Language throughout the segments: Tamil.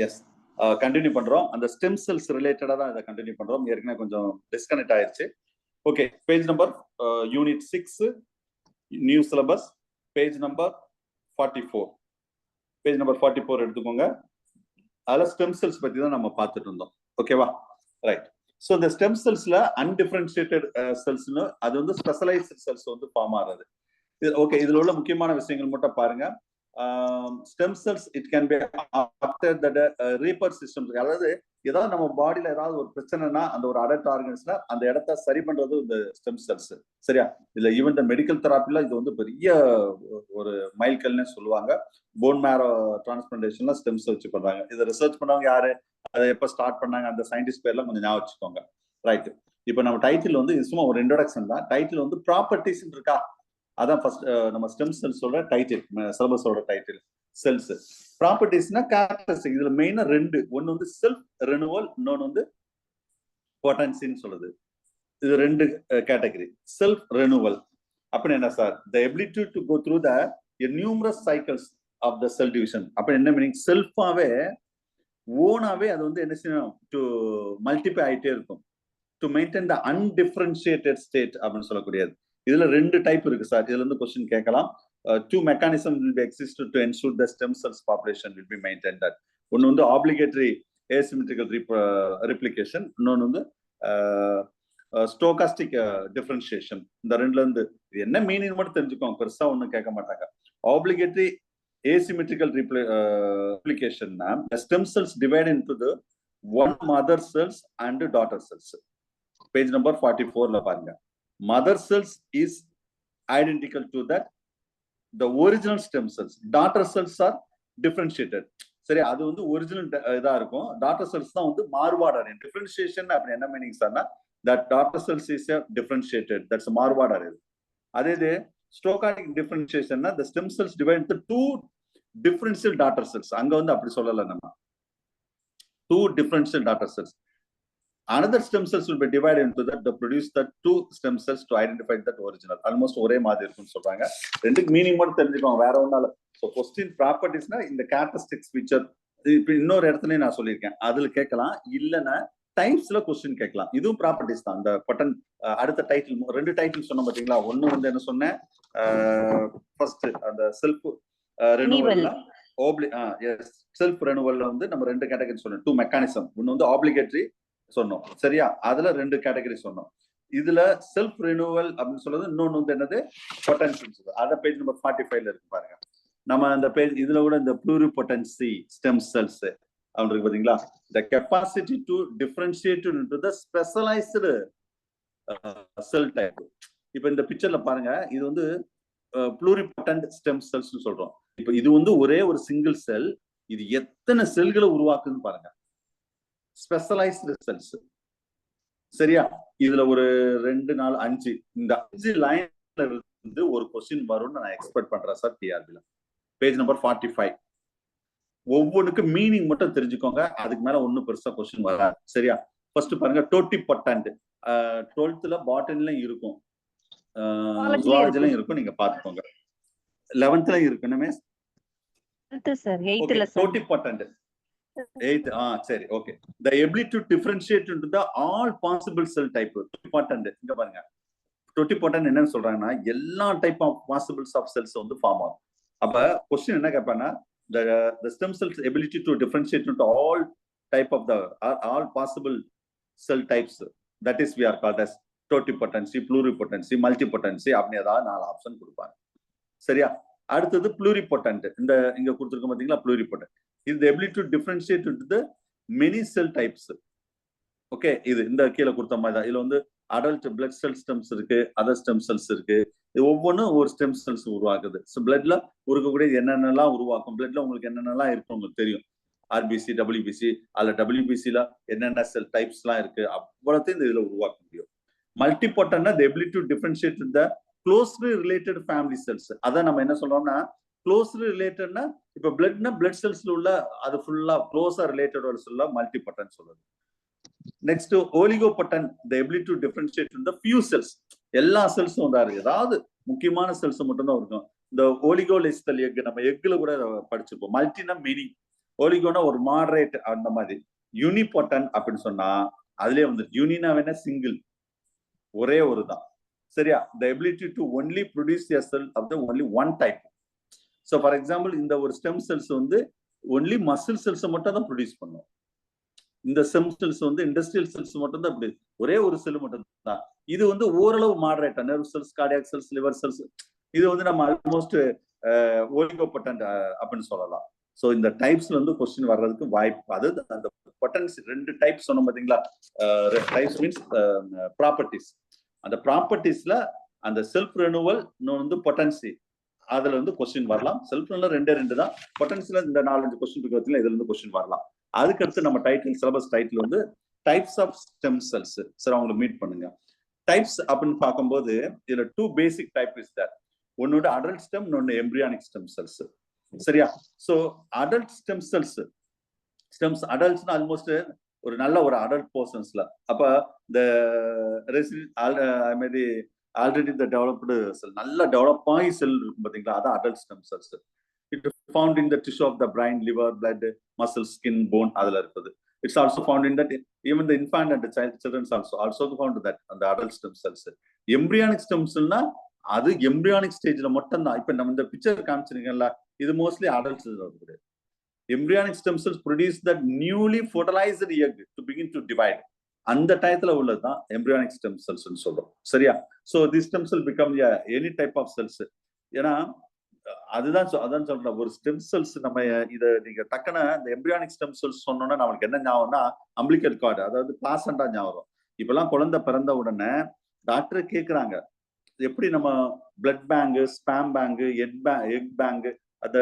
எஸ், கண்டினியூ பண்றோம். அந்த ஸ்டெம் செல்ஸ் ரிலேட்டடா தான் இதை கண்டினியூ பண்றோம். ஏற்கனவே கொஞ்சம் டிஸ்கனெக்ட் ஆயிருச்சு. Okay, page number unit 6 new syllabus, page number 44. Page number 44 எடுத்துக்கோங்க. அதுல ஸ்டெம் செல்ஸ் பத்தி தான் நம்ம பார்த்துட்டு இருந்தோம். ஓகேவா, ரைட். ஸோ இந்த ஸ்டெம் செல்ஸ்ல அன்டிஃபரன்ஷியேட்டட் செல்ஸ்னு அது வந்து ஸ்பெஷலைஸ்ட் செல்ஸ் வந்து ஃபார்ம் ஆகுறது. ஓகே, இதுல உள்ள முக்கியமான விஷயங்கள் மட்டும் பாருங்க. Stem cells it can be after that repair system. அதாவது ஏதாவது நம்ம பாடியில ஏதாவது ஒரு பிரச்சனைனா அந்த ஒரு அடல்ட் ஆர்கன்ஸ்ல அந்த இடத்த சரி பண்றது இந்த ஸ்டெம் செல்ஸ். சரியா, இதுல ஈவன் இந்த மெடிக்கல் தெராப்பில இது வந்து பெரிய ஒரு மைல்கல்னு சொல்லுவாங்க. போன் மேரோ டிரான்ஸ்பிளான்டேஷன்ல ஸ்டெம் செல் வச்சு பண்றாங்க. இதை ரிசர்ச் பண்ணவங்க யாரு, அதை எப்ப ஸ்டார்ட் பண்ணாங்க, அந்த சயின்டிஸ்ட் பேர்லாம் கொஞ்சம் ஞாபகம் வச்சுக்கோங்க. ரைட், இப்போ நம்ம டைட்டில் வந்து சும்மா ஒரு இன்ட்ரோடக்ஷன் தான். டைட்டில் வந்து ப்ராப்பர்ட்டிஸ் இருக்கா, அதான் ஃபர்ஸ்ட் நம்ம ஸ்டெம் செல்ஸோட டைட்டில், சிலபஸோட டைட்டில். செல்ஸ் ப்ராப்பர்ட்டிஸ்னா கேரக்டரிஸ்டிக். இதுல மெயினா ரெண்டு, ஒன்னு வந்து செல்ஃப் ரெனுவல், இன்னொன்னு வந்து பொட்டன்சின்னு சொல்லுது. இது ரெண்டு கேட்டகரி. செல்ஃப் ரெனுவல் அப்படின்னு என்ன sir? The ability to go through the numerous cycles of the cell division. அப்ப என்ன மீனிங்? செல்ஃபாவே ஓனாவே அது வந்து என்ன செய்யணும், டு மல்டிப்ளை ஆயிட்டே இருக்கும், to maintain the undifferentiated state அப்படின்னு சொல்லக்கூடியது. இதுல ரெண்டு டைப் இருக்கு சார். இதுல இருந்து क्वेश्चन கேட்கலாம். Two mechanisms will be exist to ensure the stem cells population will be maintained. That ஒன்னு வந்து obligatory asymmetrical replication, இன்னொன்னு வந்து ஸ்டோகாஸ்டிக் டிஃபரன்ஷியேஷன். இந்த ரெண்டுல இருந்து இது என்ன மீனிங் மட்டும் தெரிஞ்சுக்கோங்க, பெருசா ஒன்றும் கேட்க மாட்டாங்க. obligatory asymmetrical replication na the stem cells divide into the one mother cells and daughter cells. Page number 44 la பாருங்க. Mother cells is identical to that the original stem cells. Daughter cells are differentiated. சரி, அது வந்து ஒரிஜினல் இதா இருக்கும். டாட்டர் செல்ஸ் தான் வந்து மாறுபாடு. டிஃபரன்ஷியேஷன் அப்படி என்ன மீனிங் சார்னா, that daughter cells is differentiated, that's மாறுபாடு. அதே இது stochastic டிஃபரன்ஷியேஷன்னா the stem cells divide into two differential daughter cells. அங்க வந்து அப்படி சொல்லல நம்ம. Two differential daughter cells. Another stem cells will be divided into that to produce the two stem cells to identify that original. Almost ஒரே மாதிரி இருக்குன்னு சொல்றாங்க. ரெண்டுக்கு மீனிங் மட்டும் தெரிஞ்சுக்கோங்க, வேற ஒன்னால. ஸோ கொஸ்டின் ப்ராப்பர்ட்டிஸ்னா இந்த கேரக்டரிஸ்டிக்ஸ் ஃபீச்சர். இப்போ இன்னொரு இடத்துலயும் நான் சொல்லியிருக்கேன், அதுல கேட்கலாம். இல்லைன்னா டைப்ஸ்ல கொஸ்டின் கேட்கலாம். இதுவும் ப்ராப்பர்ட்டிஸ் தான். அந்த பட்டன் அடுத்த டைட்டில், ரெண்டு டைட்டில் சொன்னோம் பாத்தீங்களா. ஒன்னு வந்து என்ன சொன்னேன், ஃபர்ஸ்ட் அந்த செல்ஃப் ரெனுவல்ல செல்ஃப் ரெனுவல்ல வந்து நம்ம ரெண்டு கேட்டகரி சொன்னோம். Two mechanism. ஒன்னு வந்து ஆப்ளிகேட்டரி சொன்னோம். சரியா, அதுல ரெண்டு கேட்டகரி சொன்னோம். இதுல செல்ஃப் ரெனுவல் அப்படின்னு சொல்றது. இன்னொன்னு வந்து என்னது, பொட்டன்ஷியல். அத பேஜ் நம்பர் 45ல இருக்கு பாருங்க. நம்ம அந்த பேஜ் இதுல கூட இந்த ப்ளூரிபொட்டன்சி ஸ்டெம் செல்ஸ் அப்படின்னு இருக்கு பாத்தீங்களா. the capacity to differentiate into the specialized cell type. இப்ப இந்த பிக்சர்ல பாருங்க, இது வந்து ப்ளூரிபொட்டன்ட் ஸ்டெம் செல்ஸ் சொல்றோம். இப்ப இது வந்து ஒரே ஒரு சிங்கிள் செல், இது எத்தனை செல்களை உருவாக்குதுன்னு பாருங்க. Specialised cells. சரியா, இதுல ஒரு 2 4 5 இந்த 5 லைன்ல இருந்து ஒரு கொஸ்டின் வரும்னு நான் எக்ஸ்பெக்ட் பண்றேன் சார் டிஆர்பில. Page number 45. ஒவ்வொன்றுக்கு மீனிங் மட்டும் தெரிஞ்சுக்கோங்க, அதுக்கு மேல ஒன்னும் பெருசா கொஸ்டின் வராது. சரியா, ஃபர்ஸ்ட் பாருங்க, டோட்டிபொட்டன்ட். 12th பாட்டனிலும் இருக்கும், ஜுவாலஜிலயும் இருக்கும், நீங்க பாத்துக்கோங்க. 11th இருக்கணுமே சார். 8th டோட்டிபொட்டன்ட். 8th. சரி, okay. The ability to differentiate into the all possible cell type. Totipotent. இங்க பாருங்க, totipotent என்னன்னு சொல்றாங்கன்னா எல்லா type of possibles of cells வந்து ஃபார்ம் ஆகும். அப்ப क्वेश्चन என்ன கேட்பானா, the stem cells ability to differentiate into all type of the all possible cell types, that is we are called as totipotency, pluripotency, multipotency அப்படி ஏதாவது 4 ஆப்ஷன் கொடுப்பாங்க. சரியா, அடுத்தது pluripotent. இந்த இங்க கொடுத்திருக்க பாத்தீங்களா, pluripotent is the ability to differentiate into the many cell types. Okay, இது இந்த கீழே கொடுத்த மாதிரி தான். இதுல வந்து அடல்ட் பிளட் செல் ஸ்டெம்ஸ் இருக்கு, அதர் ஸ்டெம் செல்ஸ் இருக்கு. இது ஒவ்வொன்றும் ஒரு ஸ்டெம் செல்ஸ் உருவாக்குது. ஸோ பிளட்ல இருக்கக்கூடிய என்னென்னலாம் உருவாக்கும், பிளட்ல உங்களுக்கு என்னென்னலாம் இருக்கு உங்களுக்கு தெரியும். ஆர்பிசி, டபிள்யூபிசி, அதுல டபிள்யூபிசில என்னென்ன செல் டைப்ஸ் எல்லாம் இருக்கு, அவ்வளோத்தையும் இந்த இதுல உருவாக்க முடியும். மல்டிபொட்டன்ட்னா the ability to differentiate the closely related family cells. அதான் நம்ம என்ன சொல்றோம்னா, க்ளோஸ்லி ரிலேட்டட்னா இப்ப பிளட்னா பிளட் செல்ஸ்ல உள்ள அது ஃபுல்லா க்ளோஸா ரிலேட்டடோட சொல்ல மல்டிபொட்டன்ட் சொல்லுது. Next oligopotent, the ability to differentiate in the few cells. எல்லா செல்ஸும் வந்தாரு, ஏதாவது முக்கியமான செல்ஸ் மட்டும் தான் இருக்கும். இந்த ஓலிகோலிஸ்டல் எக் நம்ம எக்ல கூட படிச்சிருப்போம். மல்டினா மெனி, ஒலிகோனா ஒரு மாடரேட் அந்த மாதிரி. யூனிபொட்டன் அப்படின்னு சொன்னா அதுலயே வந்து யூனினா வேணா சிங்கிள், ஒரே ஒரு தான். சரியா? the ability to only produce a cell of the only one type. so for example இந்த ஒரு ஸ்டெம் செல்ஸ் வந்து only மசில் செல்ஸ் மட்டும் தான் ப்ரொடியூஸ் பண்ணும். இந்த ஸ்டெம் செல்ஸ் வந்து இண்டஸ்ட்ரியல் செல்ஸ் மட்டும் தான், ஒரே ஒரு செல் மட்டும் தான். இது வந்து ஓரளவு மாடரேட்டா nerve cells, cardiac cells, liver cells, இது வந்து நம்ம ஆல்மோஸ்ட் ஓலிகோபொட்டன்ட் அப்படின்னு சொல்லலாம். சோ இந்த டைப்ஸ்ல வந்து கொஸ்டின் வர்றதுக்கு வாய்ப்பு, அதாவது அந்த பொட்டன்சி 2 டைப் சொன்னோம் பாத்தீங்களா? Types means properties. அந்த ப்ராப்பர்ட்டிஸ்ல அந்த செல்ஃப் ரெனுவல், இன்னொன்று வந்து பொட்டன்சி, அதுல வந்து கொஸ்டின் வரலாம். செல்ஃப் ரெனுவல் 2 தான். பொட்டன்சில இந்த 4-5 கொஸ்டின் இருக்கு, இதுல இருந்து கொஸ்டின் வரலாம். அதுக்கடுத்து நம்ம டைட்டில், சிலபஸ் டைட்டில் வந்து டைப்ஸ் ஆஃப் ஸ்டெம் செல்ஸ். சரி, அவங்களை மீட் பண்ணுங்க. டைப்ஸ் அப்படின்னு பார்க்கும்போது இதுல 2 பேசிக் டைப் இஸ் தட். ஒன்னோட அடல்ட் ஸ்டெம், இன்னொன்னு எம்பிரியானிக் ஸ்டெம் செல்ஸ். சரியா? So adult stem cells, stems அடல்ட்ஸ்னா ஆல்மோஸ்ட் ஒரு நல்ல ஒரு அடல்ட் பர்சன்ஸ்ல. அப்ப இந்த ஆல்ரெடி இந்த டெவலப்டு செல், நல்ல டெவலப் ஆகி செல் இருக்கும் பாத்தீங்களா, அதான் adult stem cells. It found in the tissue of the brain, liver, blood, muscle, skin, bone, அதுல இருக்குது. It's also found in that even the infant and the children's also found that அந்த adult stem cells. embryonic stem cellனா அது embryonic stageல மட்டும் தான். இப்ப நம்ம இந்த பிக்சர் காமிச்சிருக்கீங்கல்ல, இது மோஸ்ட்லி adults இருக்குது. embryonic stem cells produce that newly fertilized egg to begin to divide. அந்த டயத்துல உள்ளதுதான் embryonic stem cells னு சொல்றோம். சரியா? so this stem cell become any type of cells. ஏன்னா அதான் சொல்றேன், ஒரு ஸ்டெம் செல்ஸ் நம்ம இத நீங்க டக்குன இந்த எம்பிரியானிக் ஸ்டெம் செல்ஸ் சொன்னோம்னா நமக்கு என்ன ஞாபகம்னா அம்பிளிக்கல் கார்டு, அதாவது பிளாசண்டா ஞாபகம். இப்பெல்லாம் குழந்தை பிறந்த உடனே டாக்டர் கேக்குறாங்க, எப்படி நம்ம blood bank, spam bank, egg bank, அந்த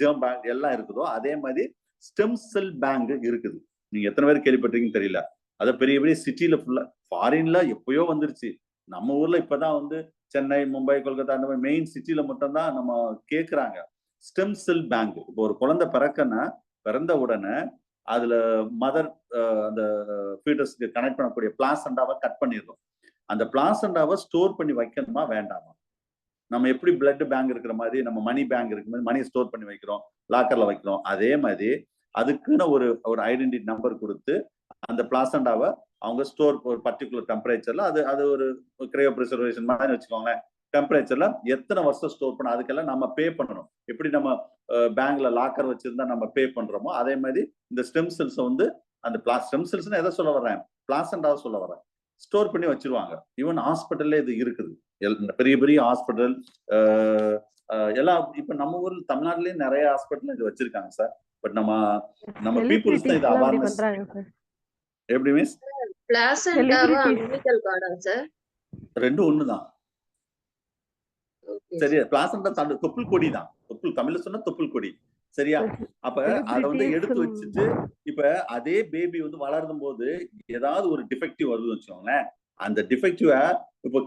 ஜெர்ம் பேங்க் எல்லாம் இருக்குதோ அதே மாதிரி ஸ்டெம் செல் பேங்க் இருக்குது. நீங்க எத்தனை பேர் கேள்விப்பட்டிருக்கீங்கன்னு தெரியல. அத பெரிய பெரிய சிட்டில ஃபுல்லா, ஃபாரின்ல எப்பயோ வந்துருச்சு. நம்ம ஊர்ல இப்பதான் வந்து சென்னை, மும்பை, கொல்கத்தா அந்த மாதிரி மெயின் சிட்டில மட்டும் தான் நம்ம கேக்குறாங்க ஸ்டெம் செல் பேங்க். இப்போ ஒரு குழந்தை பிறந்த உடனே அதுல மதர் அந்த ஃபீட்டஸ்க்கு கனெக்ட் பண்ணக்கூடிய பிளாசண்டாவை கட் பண்ணிடுறோம். அந்த பிளாசண்டாவை ஸ்டோர் பண்ணி வைக்கணுமா வேண்டாமா? நம்ம எப்படி பிளட் பேங்க் இருக்கிற மாதிரி, நம்ம மணி பேங்க் இருக்கிற மாதிரி மணி ஸ்டோர் பண்ணி வைக்கிறோம், லாக்கர்ல வைக்கிறோம், அதே மாதிரி அதுக்குன்னு ஒரு ஐடென்டிட்டி நம்பர் கொடுத்து அந்த பிளாசண்டாவை அவங்க ஸ்டோர் ஒரு பர்டிகுலர் டெம்பரேச்சர்ல, அது ஒரு கிரையோ பிரிசர்வேஷன் மாதிரி வச்சுக்கோங்களேன், டெம்பரேச்சர்ல எத்தனை வருஷம் ஸ்டோர் பண்ண, அதுக்கெல்லாம் நம்ம பே பண்ணணும். எப்படி நம்ம பேங்க்ல லாக்கர் வச்சிருந்தா நம்ம பே பண்றோமோ அதே மாதிரி இந்த ஸ்டெம் செல்ஸ் வந்து அந்த ஸ்டெம் செல்ஸ் எதை சொல்ல வர்றேன், பிளாசண்டாவை சொல்ல வர்றேன், ஸ்டோர் பண்ணி வச்சிருவாங்க. ஈவன் ஹாஸ்பிட்டல்ல இது இருக்குது. பெரிய பெரிய ஹாஸ்பிட்டல் எல்லாம் இப்ப நம்ம ஊர்ல தமிழ்நாட்டிலேயே நிறைய ஹாஸ்பிட்டல் இது வச்சிருக்காங்க சார். பட் நம்ம பீப்புள்ஸ் தான் இது அவேர்னஸ். எப்படி மிஸ்? பிளாசண்டாவா umbilical கார்டா sir? ரெண்டும் ஒண்ணுதான். சரியா? பிளாசண்டா தொப்புள் கொடி தான். தொப்புள் தமிழ்ல சொன்னா தொப்புள் கொடி. சரியா? அப்ப அத வந்து எடுத்து வச்சுட்டு இப்ப அதே பேபி வந்து வளரும் போது ஏதாவது ஒரு டிஃபெக்டிவ் வருதுன்னு வச்சுக்கோங்களேன், அந்த டிஃபெக்டிவ இப்போ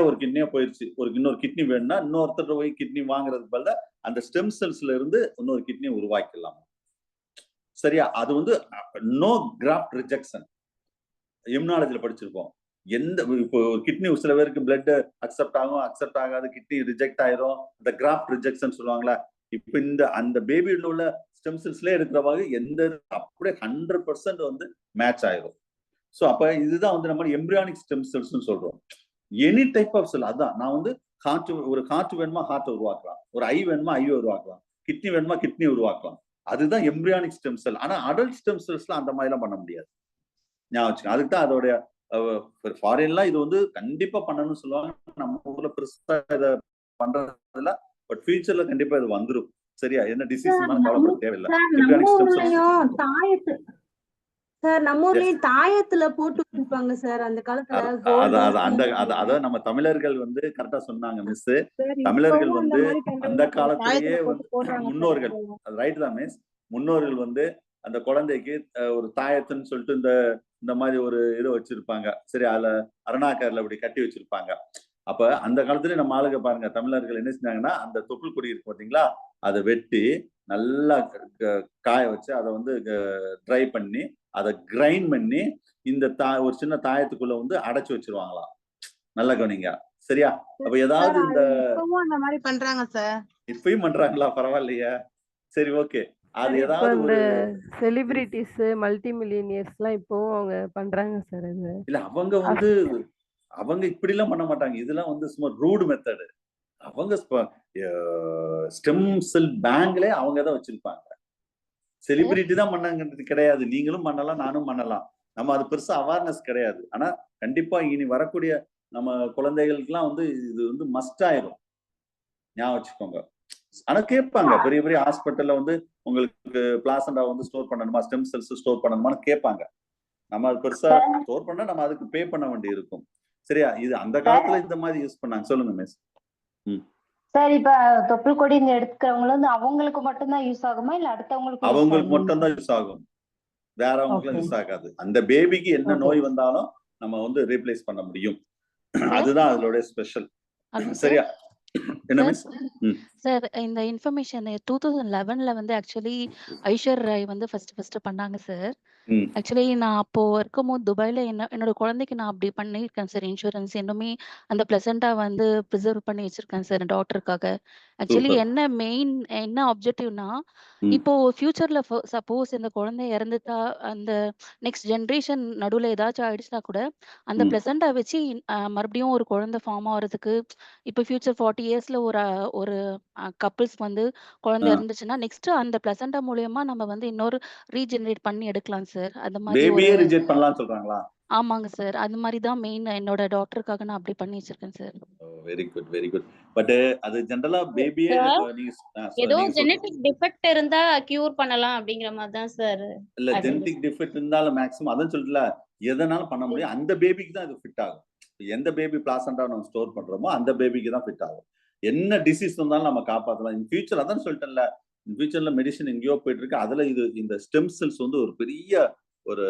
ஒரு கிட்னியே போயிருச்சு, இன்னொரு கிட்னி வேணும்னா இன்னொருத்தர் போய் கிட்னி வாங்குறதுக்கு பதிலா அந்த ஸ்டெம் செல்ஸ்ல இருந்து இன்னொரு கிட்னியை உருவாக்கிடலாம். சரியா? அது வந்து நோ கிராஃப்ட் ரிஜெக்ஷன். இம்யூனாலஜில படிச்சிருக்கோம். இப்போ கிட்னி சில பேருக்கு பிளட் அக்செப்ட் ஆகும், அக்செப்ட் ஆகாது, கிட்னி ரிஜெக்ட் ஆயிரும், இந்த கிராஃப்ட் ரிஜெக்ஷன் சொல்லுவாங்களா. இப்ப அந்த பேபியில உள்ள ஸ்டெம் செல்ஸ்ல இருக்கிறவாக அப்படியே 100% வந்து மேட்ச் ஆயிரும். சோ அப்ப இதுதான் வந்து நம்ம எம்பிரியானிக் ஸ்டெம் செல்ஸ் சொல்றோம். Any type of cell. அதான் நான் வந்து ஒரு ஹார்ட் வேணுமா ஹார்ட்டை உருவாக்கலாம், ஒரு ஐ வேணுமா ஐ உருவாக்கலாம், கிட்னி வேணுமா கிட்னி உருவாக்கலாம். அதுதான் எம்பிரியானிக் ஸ்டெம் செல். ஆனா அடல்ட் ஸ்டெம் செல்ஸ்ல அந்த மாதிரி எல்லாம் பண்ண முடியாது. ஞாபகம். அதுக்கு தான் அதோடைய ஃபாரின்லாம் இது வந்து கண்டிப்பா பண்ணணும்னு சொல்லுவாங்க. நம்ம ஊர்ல பெருசா இதை பண்றதுல, பட் ஃபியூச்சர்ல கண்டிப்பா இது வந்துடும். சரியா? என்ன டிசீஸ் கவலைப்பட தேவையில்லை. நம்ம ஊர்லயும் தாயத்துல போட்டு வச்சிருப்பாங்க சார் அந்த காலத்துல. அதான் நம்ம தமிழர்கள் வந்து கரெக்டா சொன்னாங்க மிஸ். தமிழர்கள் வந்து அந்த காலத்திலேயே முன்னோர்கள், ரைட் தான் மிஸ், முன்னோர்கள் வந்து அந்த குழந்தைக்கு ஒரு தாயத்துன்னு சொல்லிட்டு இந்த மாதிரி ஒரு இது வச்சிருப்பாங்க. சரி, அதுல அரணாக்காரில் அப்படி கட்டி வச்சிருப்பாங்க. அப்ப அந்த காலத்துல நம்ம ஆளுங்க பாருங்க, தமிழர்கள் என்ன செஞ்சாங்கன்னா அந்த தொப்புள் கொடி இருக்கு பாத்தீங்களா, அதை வெட்டி நல்லா காய வச்சு அதை வந்து ட்ரை பண்ணி அதை கிரைண்ட் பண்ணி இந்த ஒரு சின்ன தாயத்துக்குள்ள வந்து அடைச்சு வச்சிருவாங்களாம். நல்ல கவனிங்க. சரியா? அப்ப ஏதாவது இந்த மாதிரி பண்றாங்க சார். இப்பயும் பண்றாங்களா? பரவாயில்லையா? சரி, ஓகே. அது இப்போ ஏதாவது இந்த ஒரு செலிபிரிட்டிஸ் மல்டி மில்லியனியர்ஸ்லாம் இப்போவும் அவங்க பண்றாங்க சார் இது. இல்ல அவங்க இப்படி எல்லாம் பண்ண மாட்டாங்க. இதெல்லாம் வந்து சும்மா ரூட் மெத்தடு. அவங்க ஸ்டெம் செல் பேங்க்ல அவங்க தான் வச்சிருப்பாங்க. செலிபிரிட்டி தான் பண்ணாங்கிறது கிடையாது. நீங்களும் பண்ணலாம், நானும் பண்ணலாம். நம்ம அது பெருசா அவேர்னஸ் கிடையாது. ஆனா கண்டிப்பா இனி வரக்கூடிய நம்ம குழந்தைகளுக்குலாம் வந்து இது வந்து மஸ்ட் ஆயிரும். ஞாபகம் வச்சுக்கோங்க. ஆனா கேட்பாங்க, பெரிய பெரிய ஹாஸ்பிட்டல்ல வந்து உங்களுக்கு பிளாசண்டா வந்து ஸ்டோர் பண்ணணுமா, ஸ்டெம் செல்ஸ் ஸ்டோர் பண்ணணுமான்னு கேட்பாங்க. நம்ம அது பெருசா ஸ்டோர் பண்ணா நம்ம அதுக்கு பே பண்ண வேண்டி இருக்கும். சரியா? இது அந்த காலத்துல இந்த மாதிரி யூஸ் பண்ணாங்க. சொல்லுங்க மிஸ். சார் இப்ப தொப்புள் கொடி எடுத்துக்கிறவங்க வந்து அவங்களுக்கு மட்டும்தான் யூஸ் ஆகுமா இல்ல அடுத்தவங்களுக்கு அவங்களுக்கு மட்டும் தான் யூஸ் ஆகும். வேறவங்களுக்கு யூஸ் ஆகாது. அந்த பேபிக்கு என்ன நோய் வந்தாலும் நம்ம வந்து ரீப்ளேஸ் பண்ண முடியும். அதுதான் அதோட ஸ்பெஷல். சரியா? என்ன மிஸ்? சார் இந்த இன்ஃபர்மேஷன் 2011ல வந்து ஆக்சுவலி ஐஸ்வர் ராய் வந்து ஃபர்ஸ்ட் பண்ணாங்க சார். ஆக்சுவலி நான் அப்போ இருக்கும்போது துபாயில என்னோட குழந்தைக்கு நான் அப்படி பண்ணியிருக்கேன் சார் இன்சூரன்ஸ். இன்னுமே அந்த பிளசண்டா வந்து ப்ரிசர்வ் பண்ணி வச்சிருக்கேன் சார் டாக்டருக்காக. ஆக்சுவலி என்ன ஆப்ஜெக்டிவ்னா இப்போ ஃபியூச்சர்ல சப்போஸ் இந்த குழந்தை இறந்துட்டா அந்த நெக்ஸ்ட் ஜென்ரேஷன் நடுவுல ஏதாச்சும் ஆயிடுச்சுன்னா கூட அந்த பிளசண்டா வச்சு மறுபடியும் ஒரு குழந்தை ஃபார்ம் ஆகிறதுக்கு இப்போ ஃபியூச்சர் 40 இயர்ஸ்ல ஒரு கப்பிள்ஸ் வந்து குழந்தை இருந்துச்சுன்னா நெக்ஸ்ட் அந்த பிளசண்டா மூலியமா நம்ம வந்து இன்னொரு ரீஜெனரேட் பண்ணி எடுக்கலாம் சார். அந்த மாதிரி பேபியே ரிஜெக்ட் பண்ணலாம்னு சொல்றாங்களா? ஆமாங்க சார். அது மாதிரி தான் மெயின் என்னோட டாக்டருக்காக நான் அப்படி பண்ணி வச்சிருக்கேன் sir. Very good very good. But அது ஜெனரலா பேபியே ஏதோ ஜெனடிக் டிஃபெக்ட் இருந்தா கியூர் பண்ணலாம் அப்படிங்கிற மாதிரி தான் சார். இல்ல ஜெனடிக் டிஃபெக்ட் இருந்தாலும் மேக்ஸிமம் அதான் சொல்லல, எதனாலும் பண்ண முடியும். அந்த பேபிக்கு தான் இது ஃபிட் ஆகும். எந்த பேபி பிளாசண்டா நம்ம ஸ்டோர் பண்றோமோ அந்த பேபிக்கு தான் ஃபிட் ஆகும். என்ன டிசீஸ் வந்தாலும் நம்ம காப்பாற்றலாம். இன் ஃபியூச்சர் அதான் சொல்லிட்டேன்ல, இன் ஃபியூச்சர்ல மெடிசன் எங்கேயோ போயிட்டு இருக்கு. அதுல இந்த ஸ்டெம் செல்ஸ் வந்து ஒரு பெரிய ஒரு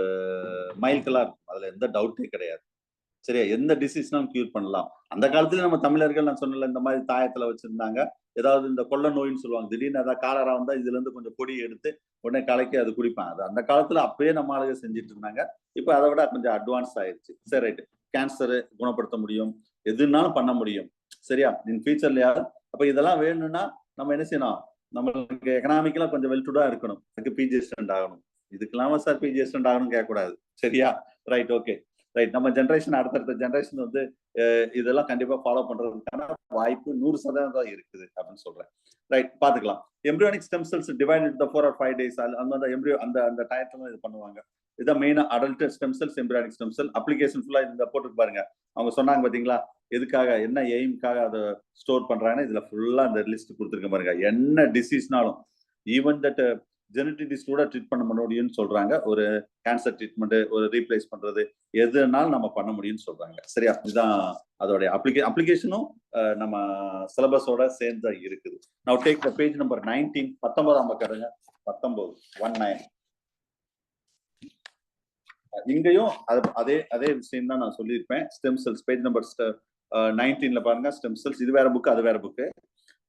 மைல்கலா இருக்கும். அதுல எந்த டவுட்டே கிடையாது. சரியா? எந்த டிசீஸ்னாலும் கியூர் பண்ணலாம். அந்த காலத்துல நம்ம தமிழர்கள் நான் சொன்னல இந்த மாதிரி தாயத்துல வச்சிருந்தாங்க. ஏதாவது இந்த கொள்ள நோயின்னு சொல்லுவாங்க. திடீர்னு ஏதாவது காலரா வந்தா இதுல இருந்து கொஞ்சம் பொடி எடுத்து உடனே கலக்கி அது குடிப்பாங்க. அது அந்த காலத்துல அப்பயே நம்ம ஆளுங்க செஞ்சுட்டு இருந்தாங்க. இப்ப அதை விட கொஞ்சம் அட்வான்ஸ் ஆயிடுச்சு. சரி ரைட். கேன்சர் குணப்படுத்த முடியும், எதுனாலும் பண்ண முடியும். சரியா? இன் ஃபியூச்சர்லயா? அப்ப இதெல்லாம் வேணும்னா நம்ம என்ன செய்யணும்? நம்மளுக்கு எக்கனாமிக்கலா கொஞ்சம் வெல்டுடா இருக்கணும். அதுக்கு பிஜி ஸ்டண்ட் ஆகணும். இதுக்கெல்லாம சார் பிஜி ஸ்டண்ட் ஆகணும்னு கேட்கக்கூடாது. சரியா? ரைட். Okay right. நம்ம ஜென்ரேஷன் அடுத்தடுத்த ஜென்ரேஷன் வந்து இதெல்லாம் கண்டிப்பா ஃபாலோ பண்றதுக்கான வாய்ப்பு 100% இருக்குது அப்படின்னு சொல்றேன். ரைட், பாத்துக்கலாம். Embryonic stem cells divide into 4 or 5 days. அந்த எம்ப்ரியோ அந்த டயத்துல இது பண்ணுவாங்க. இதான் மெயினா adult stem cells, embryonic stem cell application ஃபுல்லா இந்த போட்டு பாருங்க. அவங்க சொன்னாங்க பாத்தீங்களா, எதுக்காக என்ன எய்ம்காக அதை ஸ்டோர் பண்றாங்கன்னா இதுல ஃபுல்லா அந்த லிஸ்ட் கொடுத்துருக்க பாருங்க. என்ன டிசீஸ்னாலும் ஈவன் தட் ஜெனடிக் டிசீஸ் கூட ட்ரீட் பண்ண முடியும்னு சொல்றாங்க. ஒரு கேன்சர் ட்ரீட்மெண்ட், ஒரு ரீப்ளேஸ் பண்றது, எதுனாலும் நம்ம பண்ண முடியும்னு சொல்றாங்க. சரியா? இதுதான் அதோடைய அப்ளிகேஷனும் நம்ம சிலபஸோட சேர்ந்து இருக்குது. Now take the page number 19. 19ஆம் பக்கங்க. 19 இங்கேயும் அதே விஷயம் தான் நான் சொல்லியிருப்பேன். ஸ்டெம் செல்ஸ் பேஜ் நம்பர் 19ல பாருங்க. ஸ்டெம் செல்ஸ் இது வேற புக், அது வேற புக்கு.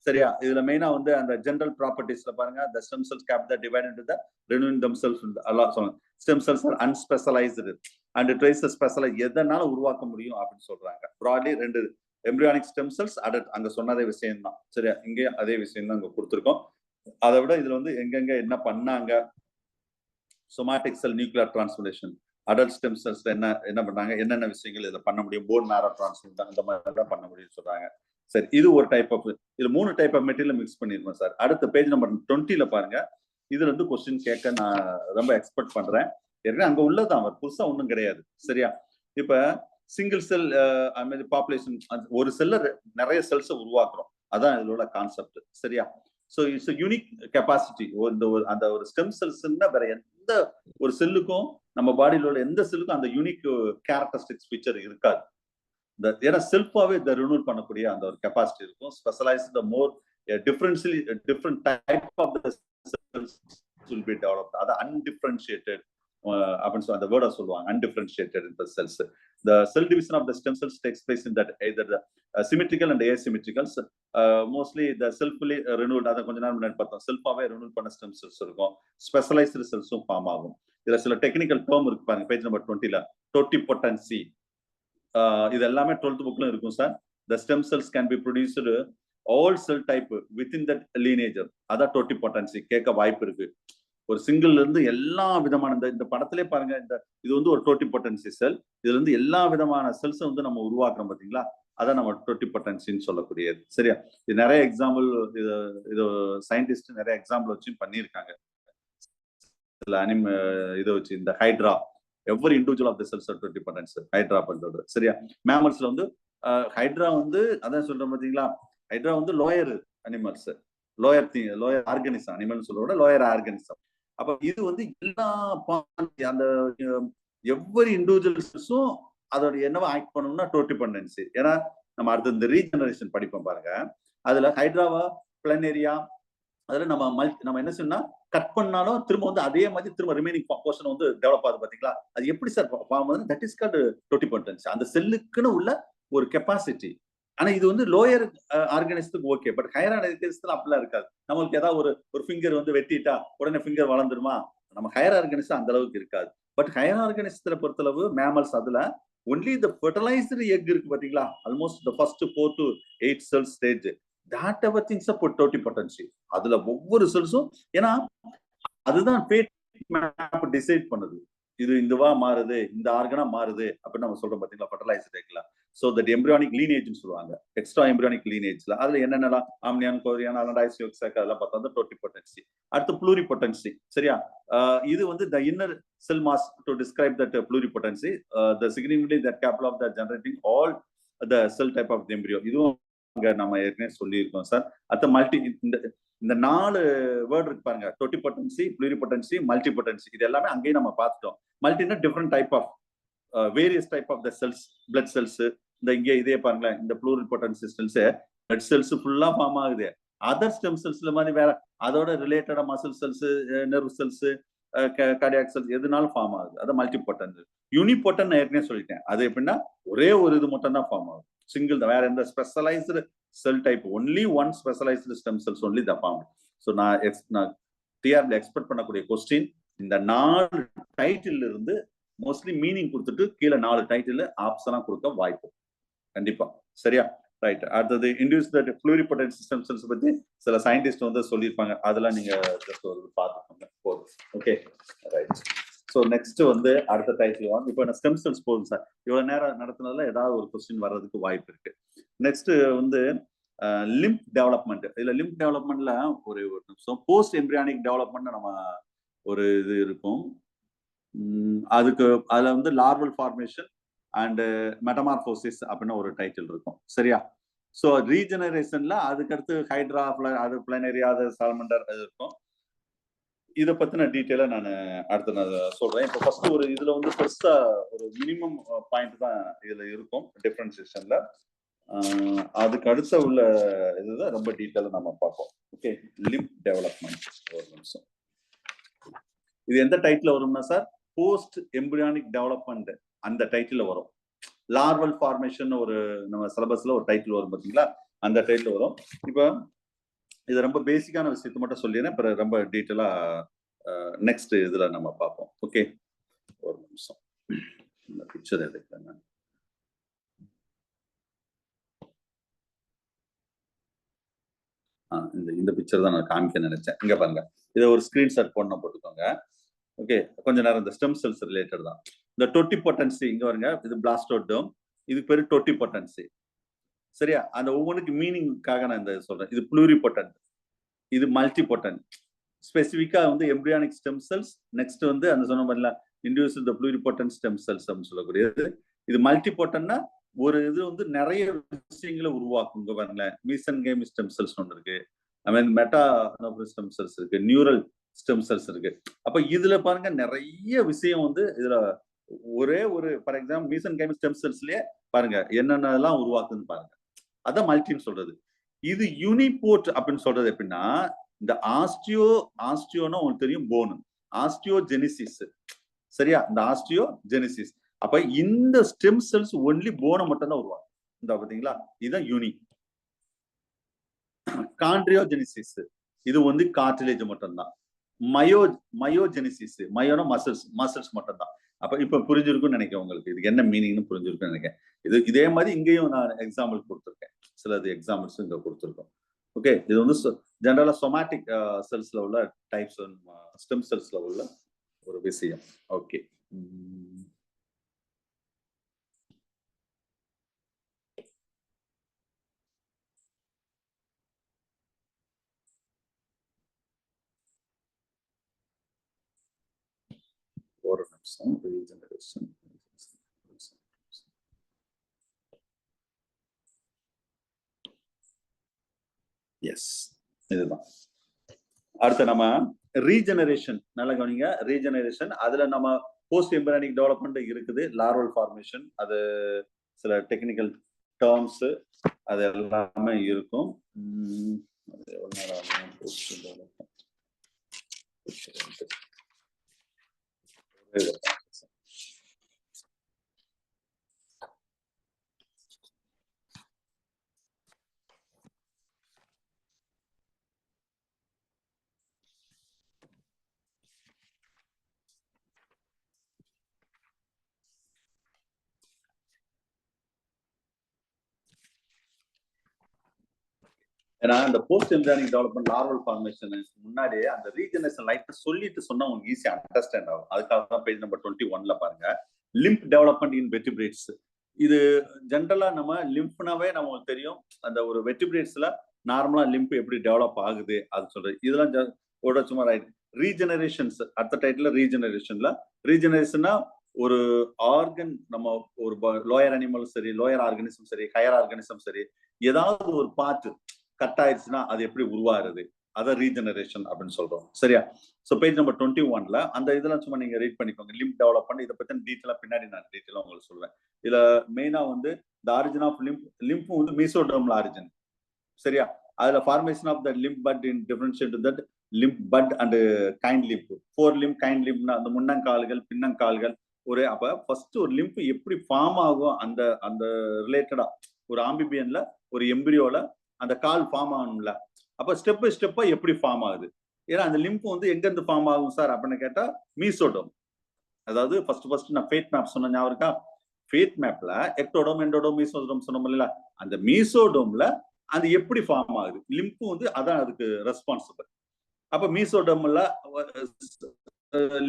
சரியா? இதுல மெயினா வந்து அந்த ஜெனரல் ப்ராப்பர்ட்டிஸ்ல பாருங்க. the stem cells can be divided into the renewing themselves. அல்லாஹ் சொல்றாங்க stem cells are unspecialized and trace specialized. எதனால உருவாக்க முடியும் அப்படின்னு சொல்றாங்க. broadly 2 embryonic stem cells, adult அங்க சொன்னதே விஷயம் தான். சரியா? இங்கே அதே விஷயம் தான் அங்க கொடுத்திருக்கோம். அதை விட இதுல வந்து எங்கெங்க என்ன பண்ணாங்க, somatic cell nuclear transplantation, adult stem cells என்ன பண்ணாங்க, என்னென்ன விஷயங்கள் இதுல பண்ண முடியும், bone marrow transplant அந்த மாதிரி தான் பண்ண முடியும்னு சொல்றாங்க. சரி, இது ஒரு டைப் ஆஃப், இதுல 3 டைப் ஆஃப் மெட்டீரியல் மிக்ஸ் பண்ணிருக்கோம் சார். அடுத்த பேஜ் நம்பர் 20ல பாருங்க. இதுல இருந்து கொஸ்டின் கேட்க நான் ரொம்ப எக்ஸ்பெக்ட் பண்றேன். ஏற்கனவே அங்க உள்ளதான், அவர் புதுசா ஒண்ணும் கிடையாது. சரியா? இப்ப சிங்கிள் செல் பாப்புலேஷன், ஒரு செல்ல நிறைய செல்ஸை உருவாக்குறோம். அதான் இதோட கான்செப்ட். சரியா? So it's unique capacity. அந்த ஒரு ஸ்டெம் செல்ஸ்ன்னா வேற எந்த ஒரு செல்லுக்கும், நம்ம பாடியில உள்ள எந்த செல்லுக்கும் அந்த யூனிக் கேரக்டரிஸ்டிக்ஸ் ஃபீச்சர் இருக்காது. ஏன்னா செல்ஃபாவே இதை ரினூவல் பண்ணக்கூடிய அந்த ஒரு கெப்பாசிட்டி இருக்கும். Specialised more different type of the cells will be developed. அது அன்டிஃபரன்ஷியேட்டட் அப்படின்னு சொல்லி அந்த வேர்டை சொல்லுவாங்க. Undifferentiated in the cells. The cell division of the stem cells takes place in that either the symmetrical and asymmetrical. Mostly the selfly renewed, அதை கொஞ்ச நேரம் முன்னாடி பார்த்தோம். செல்ஃபாவே ரினூவல் பண்ண ஸ்டெம் செல்ஸ் இருக்கும். ஸ்பெஷலைஸ்டு செல்ஸும் ஃபார்ம் ஆகும். இதுல சில டெக்னிக்கல் டேர்ம் இருக்கு பாருங்க. பேஜ் நம்பர் 20ல டோட்டிபொட்டன்சி, இது எல்லாமே 12th புக்ல இருக்கும் sir. The stem cells can be produced all sell type within that lineage, அதான் டோட்டிபொட்டன்சி கேட்க வாய்ப்பு இருக்கு. ஒரு சிங்கிள்ல இருந்து எல்லா விதமான இந்த படத்திலே பாருங்க, இது வந்து ஒரு டோட்டிபொட்டன்சி செல். இதுல இருந்து எல்லா விதமான செல்ஸை வந்து நம்ம உருவாக்குறோம் பாத்தீங்களா, அதான் நம்ம டோட்டிபொட்டன்சின்னு சொல்லக்கூடியது. சரியா? இது நிறைய எக்ஸாம்பிள், இது சயின்டிஸ்ட் நிறைய எக்ஸாம்பிள் வச்சு பண்ணியிருக்காங்க. இதை வச்சு இந்த hydra, every individual of the cells are totipotence, hydra பண்றது. சரியா? மேமல்ஸ்ல வந்து ஹைட்ரா வந்து அதான் சொல்றோம் பாத்தீங்களா, ஹைட்ரா வந்து lower animals, lower organism, animal சொல்றோட லோயர் ஆர்கானிசம். அப்ப இது வந்து எல்லா அந்த எவ்வரி இண்டிவிஜுவல்ஸும் அதோட என்னவா ஆக்ட் பண்ணணும்னா டோட்டிபொட்டன்சி. ஏன்னா நம்ம அடுத்த இந்த ரீஜெனரேஷன் படிப்போம் பாருங்க, அதுல ஹைட்ராவா பிளனேரியா, அதுல நம்ம என்ன சொன்னா கட் பண்ணாலும் திரும்ப வந்து அதே மாதிரி திரும்ப ரிமைனிங் போர்ஷன் வந்து டெவலப் ஆகுது பாத்தீங்களா, அது எப்படி சார் ஃபார்ம் ஆகுது? That is called totipotency. அந்த செல்லுக்குன்னு உள்ள ஒரு கெப்பாசிட்டி. ஆனா இது வந்து லோயர் ஆர்கானிசத்துக்கு ஓகே, பட் ஹையர் ஆர்கானிசத்துல அப்படிலாம் இருக்காது. நம்மளுக்கு ஏதாவது ஒரு ஃபிங்கர் வந்து வெட்டிட்டா உடனே ஃபிங்கர் வளர்ந்துருமா? நம்ம ஹையர் ஆர்கானிசம் அந்த அளவுக்கு இருக்காது. பட் ஹையர் ஆர்கானிசத்துல பொறுத்தளவு மேமல்ஸ் அதுல ஒன்லி த ஃபெர்டிலைஸ்டு எக் இருக்கு பாத்தீங்களா, almost the first 4 to 8 sell stage, that everything is a totipotency. அதுல ஒவ்வொரு செல்ஸும், ஏன்னா அதுதான் ஃபேட் மேப் டிசைட் பண்ணுது. இது இதுவா மாறுது, இந்த ஆர்கனா மாறுது அப்படின்னு நம்ம சொல்றோம் பாத்தீங்களா ஃபெர்டிலைஸ்டு எக்ல. சோ தட் எம்பிரியானிக் லீனேஜ்னு சொல்லுவாங்க, எக்ஸ்ட்ரா எம்பிரியானிக் லீனேஜ்ல அதுல என்னென்னலாம் ஆம்னியான், கோரியான், அலனைசியோக்சாக் அதெல்லாம் பார்த்தா வந்து டோட்டிபொட்டன்சி. அடுத்து ப்ளூரிபொட்டன்சி. சரியா? இது வந்து the inner cell mass to describe that pluripotency, the significantly that capable of the generating all the cell type of the embryo. இதுவும் நம்ம ஏற்கனவே சொல்லியிருக்கோம் சார். அடுத்த மல்டி, இந்த 4 வேர்ட் இருக்கு பாருங்க, டோட்டிபொட்டன்சி, ப்ளூரிபொட்டன்சி, மல்டிபொட்டன்சி, இது எல்லாமே அங்கேயும் நம்ம பார்த்துட்டோம். மல்டினா different type of various type of the cells, blood cells. இந்த இங்கே இதே பாருங்களேன், இந்த ப்ளூரிபொட்டன்சி செல்ஸ் பிளட் செல்ஸ் ஃபுல்லா ஃபார்ம் ஆகுது. அதர் ஸ்டெம் செல்ஸ்ல மாதிரி வேற அதோட ரிலேட்டடா muscle cells, nerve cells, cardiac cells எதுனாலும் ஃபார்ம் ஆகுது. அது மல்டிபொட்டன்ட். யூனிபொட்டன்ட் நான் ஏற்கனவே சொல்லிட்டேன், அது எப்படின்னா ஒரே ஒரு இது மட்டும் தான் ஃபார்ம் ஆகுது, சிங்கிள் தான், வேற எந்த specialised cell type, only one specialised stem cells only the form. So நான் டிஆர்ல எக்ஸ்பெக்ட் பண்ணக்கூடிய கொஸ்டின், இந்த 4 டைட்டில் இருந்து மோஸ்ட்லி மீனிங் கொடுத்துட்டு கீழே 4 டைட்டில் ஆப்ஷனா கொடுக்க வாய்ப்பு கண்டிப்பா. சரியா? ரைட். அடுத்தது இன்டியூஸ் தட் ப்ளூரிபொட்டன்ட் சிஸ்டம் செல்ஸ் பத்தி சில சயின்டிஸ்ட் வந்து சொல்லியிருப்பாங்க, அதெல்லாம் நீங்க ஜஸ்ட் ஒரு பார்த்துக்கோங்க போதும். Okay, right. ஸோ நெக்ஸ்ட் வந்து அடுத்த டைட்டில் வாங்க. இப்போ நான் ஸ்டெம் செல்ஸ் போதும் சார், இவ்வளவு நேரம் நடத்துனதுல ஏதாவது ஒரு கொஸ்டின் வர்றதுக்கு வாய்ப்பு இருக்கு. நெக்ஸ்ட் வந்து லிம்ப் டெவலப்மெண்ட். இதுல லிம்ப் டெவலப்மெண்ட்ல ஒரு நிமிஷம், போஸ்ட் எம்பிரியானிக் டெவலப்மெண்ட் நம்ம ஒரு இது இருக்கும். அதுக்கு அதுல வந்து லார்வல் ஃபார்மேஷன் அண்ட் மெட்டமார்போசிஸ் அப்படின்னு ஒரு டைட்டில் இருக்கும். சரியா? ஸோ ரீஜெனரேஷன்ல அதுக்கடுத்து ஹைட்ரா, அது பிளனேரியா, அது சாலமண்டர் அது இருக்கும். இதை பத்தின டீட்டெயிலா நான் அடுத்து நான் சொல்றேன். இப்போ ஃபர்ஸ்ட் ஒரு இதுல வந்து பெருசா ஒரு மினிமம் பாயிண்ட் தான் இதுல இருக்கும் டிஃபரன்சியேஷன்ல. அதுக்கு அடுத்த உள்ள இதுதான் ரொம்ப டீட்டெயிலா நம்ம பார்ப்போம். Okay, limb development. ஒரு நிமிஷம், இது எந்த டைட்டில் வரும்னா சார், போஸ்ட் எம்பிரியானிக் டெவலப்மெண்ட் அந்த டைட்டில் வரும். லார்வல் ஃபார்மேஷன் ஒரு நம்ம சிலபஸ்ல ஒரு டைட்டில் வரும் பாத்தீங்களா, அந்த டைட்டில் வரும். இப்போ இது ரொம்ப பேசிக்கான விஷயத்தை மட்டும் சொல்லிடுறேன், அப்புறம் ரொம்ப டீட்டெயிலா நெக்ஸ்ட் இதுல நம்ம பார்ப்போம். ஓகே, ஒரு நிமிஷம், இந்த பிக்சர் எடுக்கிறேன் நான். இந்த பிக்சர் தான் நான் காமிக்க நினைச்சேன். இங்க பாருங்க, இதை ஒரு ஸ்கிரீன்ஷாட் போடணும், போட்டுக்கோங்க. ஓகே, கொஞ்ச நேரம் இந்த ஸ்டெம் செல்ஸ் ரிலேட்டட் தான். இந்த டோட்டிபொட்டன்சி இங்க வருங்க, இது பிளாஸ்டோடெர்ம், இது பேரு டோட்டிபொட்டன்சி. சரியா? அந்த ஒவ்வொன்றுக்கு மீனிங்காக நான் இந்த சொல்றேன். இது ப்ளூரிபொட்டன்ட், இது மல்டிபொட்டன்ட். ஸ்பெசிஃபிக்கா வந்து எம்பிரியானிக் ஸ்டெம் செல்ஸ், நெக்ஸ்ட் வந்து அந்த சொன்ன மாதிரில இண்டிவிஜுவல் த ப்ளூரிபொட்டன்ட் ஸ்டெம் செல்ஸ் அப்படின்னு சொல்லக்கூடியது. இது மல்டிபொட்டன்ட்னா ஒரு இது வந்து நிறைய விஷயங்களை உருவாக்கும். இங்க பாருங்களேன், மீசன்கைம் ஸ்டெம் செல்ஸ் ஒன்று இருக்கு, ஐ மீன் மெட்டா ஸ்டெம் செல்ஸ் இருக்கு, நியூரல் ஸ்டெம் செல்ஸ் இருக்கு. அப்ப இதுல பாருங்க நிறைய விஷயம் வந்து இதுல ஒரே ஒரு ஃபார் எக்ஸாம்பிள் மீசன்கைம் ஸ்டெம் செல்ஸ்லயே பாருங்க என்னென்னலாம் உருவாக்குன்னு பாருங்க. அதான் மல்டின்னு சொல்றது. இது யூனிபோர்ட் அப்படின்னு சொல்றது எப்படின்னா, இந்த ஆஸ்டியோனா உங்களுக்கு தெரியும், போனு, ஆஸ்டியோஜெனிசிஸ். சரியா? இந்த ஆஸ்டியோஜெனிசிஸ். அப்ப இந்த ஸ்டெம் செல்ஸ் ஒன்லி போனை மட்டும் தான் உருவாக்கும். இந்த பாத்தீங்களா, இதுதான் யூனி. கான்ட்ரியோஜெனிசிஸ், இது வந்து கார்டிலேஜ் மட்டும்தான். மயோஜெனிசிஸ், மயோனா மசில்ஸ் மட்டும்தான். அப்ப இப்ப புரிஞ்சிருக்கும்னு நினைக்கிறேன் உங்களுக்கு, இதுக்கு என்ன மீனிங்னு புரிஞ்சிருக்கும்னு நினைக்கிறேன். இதே மாதிரி இங்கேயும் நான் எக்ஸாம்பிள் கொடுத்துருக்கேன், சிலது எக்ஸாம்பிள்ஸ் இங்க கொடுத்துருக்கோம். ஓகே, இது வந்து ஜெனரலா சொமாட்டிக் செல்ஸ்ல உள்ள டைப்ஸ், ஸ்டெம் செல்ஸ்ல உள்ள ஒரு விஷயம். ஓகே, ஒரு நிமிஷம். ரீஜெனரேஷன். எஸ், இதுதான். அடுத்து நம்ம ரீஜெனரேஷன், நல்லா கவனிங்க. ரீஜெனரேஷன் அதுல நம்ம போஸ்ட் எம்பரியானிக் டெவலப்மெண்ட் இருக்குது, லார்வல் ஃபார்மேஷன், அது சில டெக்னிக்கல் டேர்ம்ஸ் அது எல்லாமே இருக்கும். ஏன்னா இந்த போஸ்ட் எம்பரியானிக் டெவலப்மெண்ட் லார்வல் ஃபார்மேஷன் முன்னாடியே அந்த ரீஜெனரேஷன் லைட்டா சொல்லிட்டு சொன்னா உங்களுக்கு ஈஸியா அண்டர்ஸ்டாண்ட் ஆகும். அதுக்காக தான் பேஜ் நம்பர் 21ல பாருங்க, லிம்ப் டெவலப்மெண்ட் இன் வெர்டிபிரேட்ஸ். இது ஜென்ரலா நம்ம லிம்ப்னாவே நமக்கு தெரியும், அந்த ஒரு வெர்டிபிரேட்ஸ்ல நார்மலா லிம்ப் எப்படி டெவலப் ஆகுது அது சொல்றது. இதெல்லாம் ஒரு சும்மா ரைட். ரீஜெனரேஷன்ஸ் அடுத்த டைட்டில். ரீஜெனரேஷன்னா ஒரு ஆர்கன், நம்ம ஒரு லோயர் அனிமல் சரி, லோயர் ஆர்கானிசம் சரி, ஹையர் ஆர்கானிசம் சரி, ஏதாவது ஒரு பார்ட் கட் ஆயிடுச்சுன்னா அது எப்படி உருவாருது, அதை ரீஜெனரேஷன் அப்படின்னு சொல்றோம். சரியா? ஸோ பேஜ் நம்பர் 21ல அந்த இதெல்லாம் சும்மா நீங்க ரீட் பண்ணிக்கோங்க. லிம்ப் டெவலப்மெண்ட் இதை பத்தி டீட்டெயிலா பின்னாடி நான் டீட்டெயிலா உங்களுக்கு சொல்லுவேன். இதுல மெயினா வந்து த ஆரிஜின் ஆஃப் லிம்ப் வந்து மீசோடெர்மல் ஆரிஜின். சரியா? அதுல formation of the limb bud in differentiate that limb bud and hind limb. 4 limb hind லிம்ப்னா அந்த முன்னங்கால்கள் பின்னங்கால்கள் ஒரே. அப்ப ஃபர்ஸ்ட் ஒரு லிம்ப் எப்படி ஃபார்ம் ஆகும், அந்த அந்த ரிலேட்டடா ஒரு ஆம்பிபியன்ல ஒரு எம்பிரியோல அந்த கால் ஃபார்ம் ஆகணும்ல, அப்ப ஸ்டெப் பை ஸ்டெப்பா எப்படி ஃபார்ம் ஆகுது. ஏன்னா அந்த லிம்ப் வந்து எங்க இருந்து ஃபார்ம் ஆகும் சார் அப்படின்னு கேட்டா மீசோடோம். அதாவது ஃபர்ஸ்ட் நான் ஃபேட் மேப் சொன்ன ஞாபகம் இருக்கா? ஃபேட் மேப்ல எக்டோடோம், எண்டோடோம், மீசோடோம் சொன்னோம் இல்ல, அந்த மீசோடோம்ல அது எப்படி ஃபார்ம் ஆகுது, லிம்ப் வந்து அதான் அதுக்கு ரெஸ்பான்சிபிள். அப்ப மீசோடோம்ல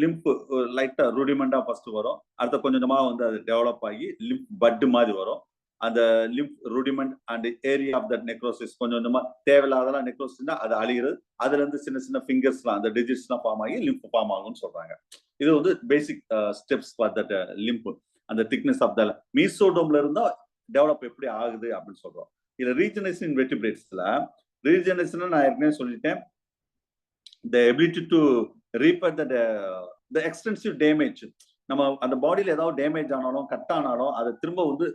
லிம்ப் லைட்டா ரூடிமெண்டா ஃபர்ஸ்ட் வரும், அடுத்த கொஞ்சமா வந்து அது டெவலப் ஆகி லிம்ப் பட் மாதிரி வரும். அந்த limb rudiment and area of that necrosis கொஞ்சம் கொஞ்சமா தேவையில்லாதெல்லாம் நெக்ரோசிஸ்னா அது அழிகிறது. அதுல இருந்து சின்ன சின்ன ஃபிங்கர்ஸ்லாம் அந்த டிஜிட்ஸ்லாம் ஃபார்ம் ஆகி லிம்ப் ஃபார்ம் ஆகும்னு சொல்றாங்க. இது வந்து basic steps for that limb. அந்த திக்னஸ் ஆஃப் த மீசோடோம்ல இருந்தா டெவலப் எப்படி ஆகுது அப்படின்னு சொல்றோம். இதுல ரீஜெனரேஷன் இன் வெர்டிபிரேட்ஸ்ல ரீஜெனரேஷன் நான் ஏற்கனவே சொல்லிட்டேன், the ability to repair the extensive damage. நம்ம அந்த பாடியில ஏதாவது டேமேஜ் ஆனாலும் கட் ஆனாலும் அதை திரும்ப வந்து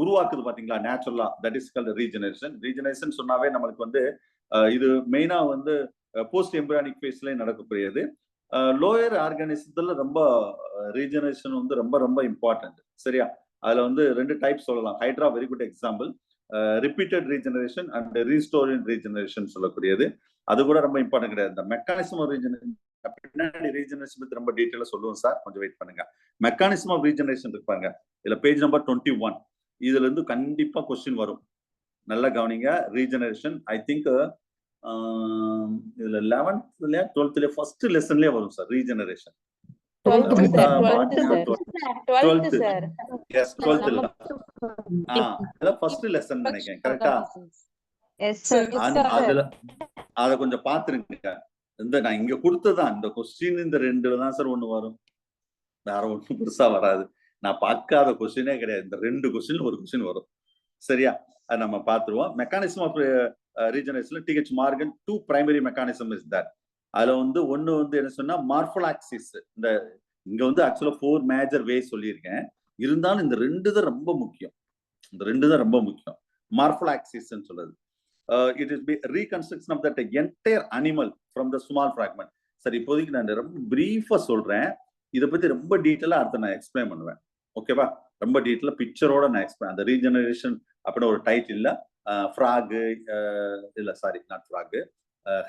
உருவாக்குது பாத்தீங்களா, நேச்சுரலா. That is called regeneration. Regeneration சொன்னாவே நம்மளுக்கு வந்து இது மெயினா வந்து போஸ்ட் எம்பரியானிக் ஃபேஸ்ல நடக்கக்கூடியது. லோயர் ஆர்கானிசத்துல ரொம்ப ரீஜெனரேஷன் வந்து ரொம்ப ரொம்ப இம்பார்ட்டன்ட். சரியா? அதுல வந்து 2 டைப் சொல்லலாம். Hydra very good example. Repeated regeneration and restoring regeneration சொல்லக்கூடியது. அது கூட ரொம்ப இம்பார்ட்டன்ட் கிடையாது. இந்த மெக்கானிசம் ஆஃப் ரீஜெனரேஷன் பின்னாடி ரீஜெனரேஷன் பத்தி ரொம்ப டீட்டெயிலா சொல்லுவோம் சார், கொஞ்சம் வெயிட் பண்ணுங்க. மெக்கானிசம் ஆஃப் ரீஜெனரேஷன் இருப்பாங்க இதுல பேஜ் நம்பர் 21. இதுல இருந்து கண்டிப்பா கொஸ்டின் வரும், நல்லா கவனிங்க. ரீஜெனரேஷன் ஐ திங்க் இதுல 11th 12th ஃபர்ஸ்ட் லெசன்லயே வரும் sir regeneration. 12th first lesson நினைக்கிறேன். கரெக்டா? அதுல அத கொஞ்சம் பாத்துருங்க. இந்த நான் இங்க கொடுத்ததான் இந்த கொஸ்டின் இந்த 2ல தான் சார் ஒண்ணு வரும், வேற ஒண்ணும் பெருசா வராது. நான் பார்க்காத கொஸ்டினே கிடையாது. இந்த 2 கொஸ்டின் ஒரு கொஸ்டின் வரும். சரியா? அது நம்ம பார்த்துருவோம். மெக்கானிசம் ஆஃப் ரீஜெனரேஷன்ல TH Morgan 2 primary mechanism is that. அதுல வந்து ஒண்ணு வந்து என்ன சொன்னா மார்போலாக்சிஸ். இந்த இங்க வந்து ஆக்சுவலா 4 மேஜர் வே சொல்லியிருக்கேன், இருந்தாலும் இந்த 2 தான் ரொம்ப முக்கியம். இந்த 2 தான் ரொம்ப முக்கியம். மார்போலாக்சிஸ் சொல்றது. It is reconstruction of that entire animal from the small fragment. சரி, இப்போதைக்கு நான் ரொம்ப பிரீஃபா சொல்றேன். இதை பத்தி ரொம்ப டீட்டெயிலா அடுத்து நான் எக்ஸ்பிளைன் பண்ணுவேன். ஓகேவா? ரொம்ப டீட்டெயிலா பிக்சரோட நான் எக்ஸ்பிளைன். அந்த ரீஜெனரேஷன் அப்படின்னு ஒரு டைட்டில் ஃப்ராக் இல்ல sorry not frog,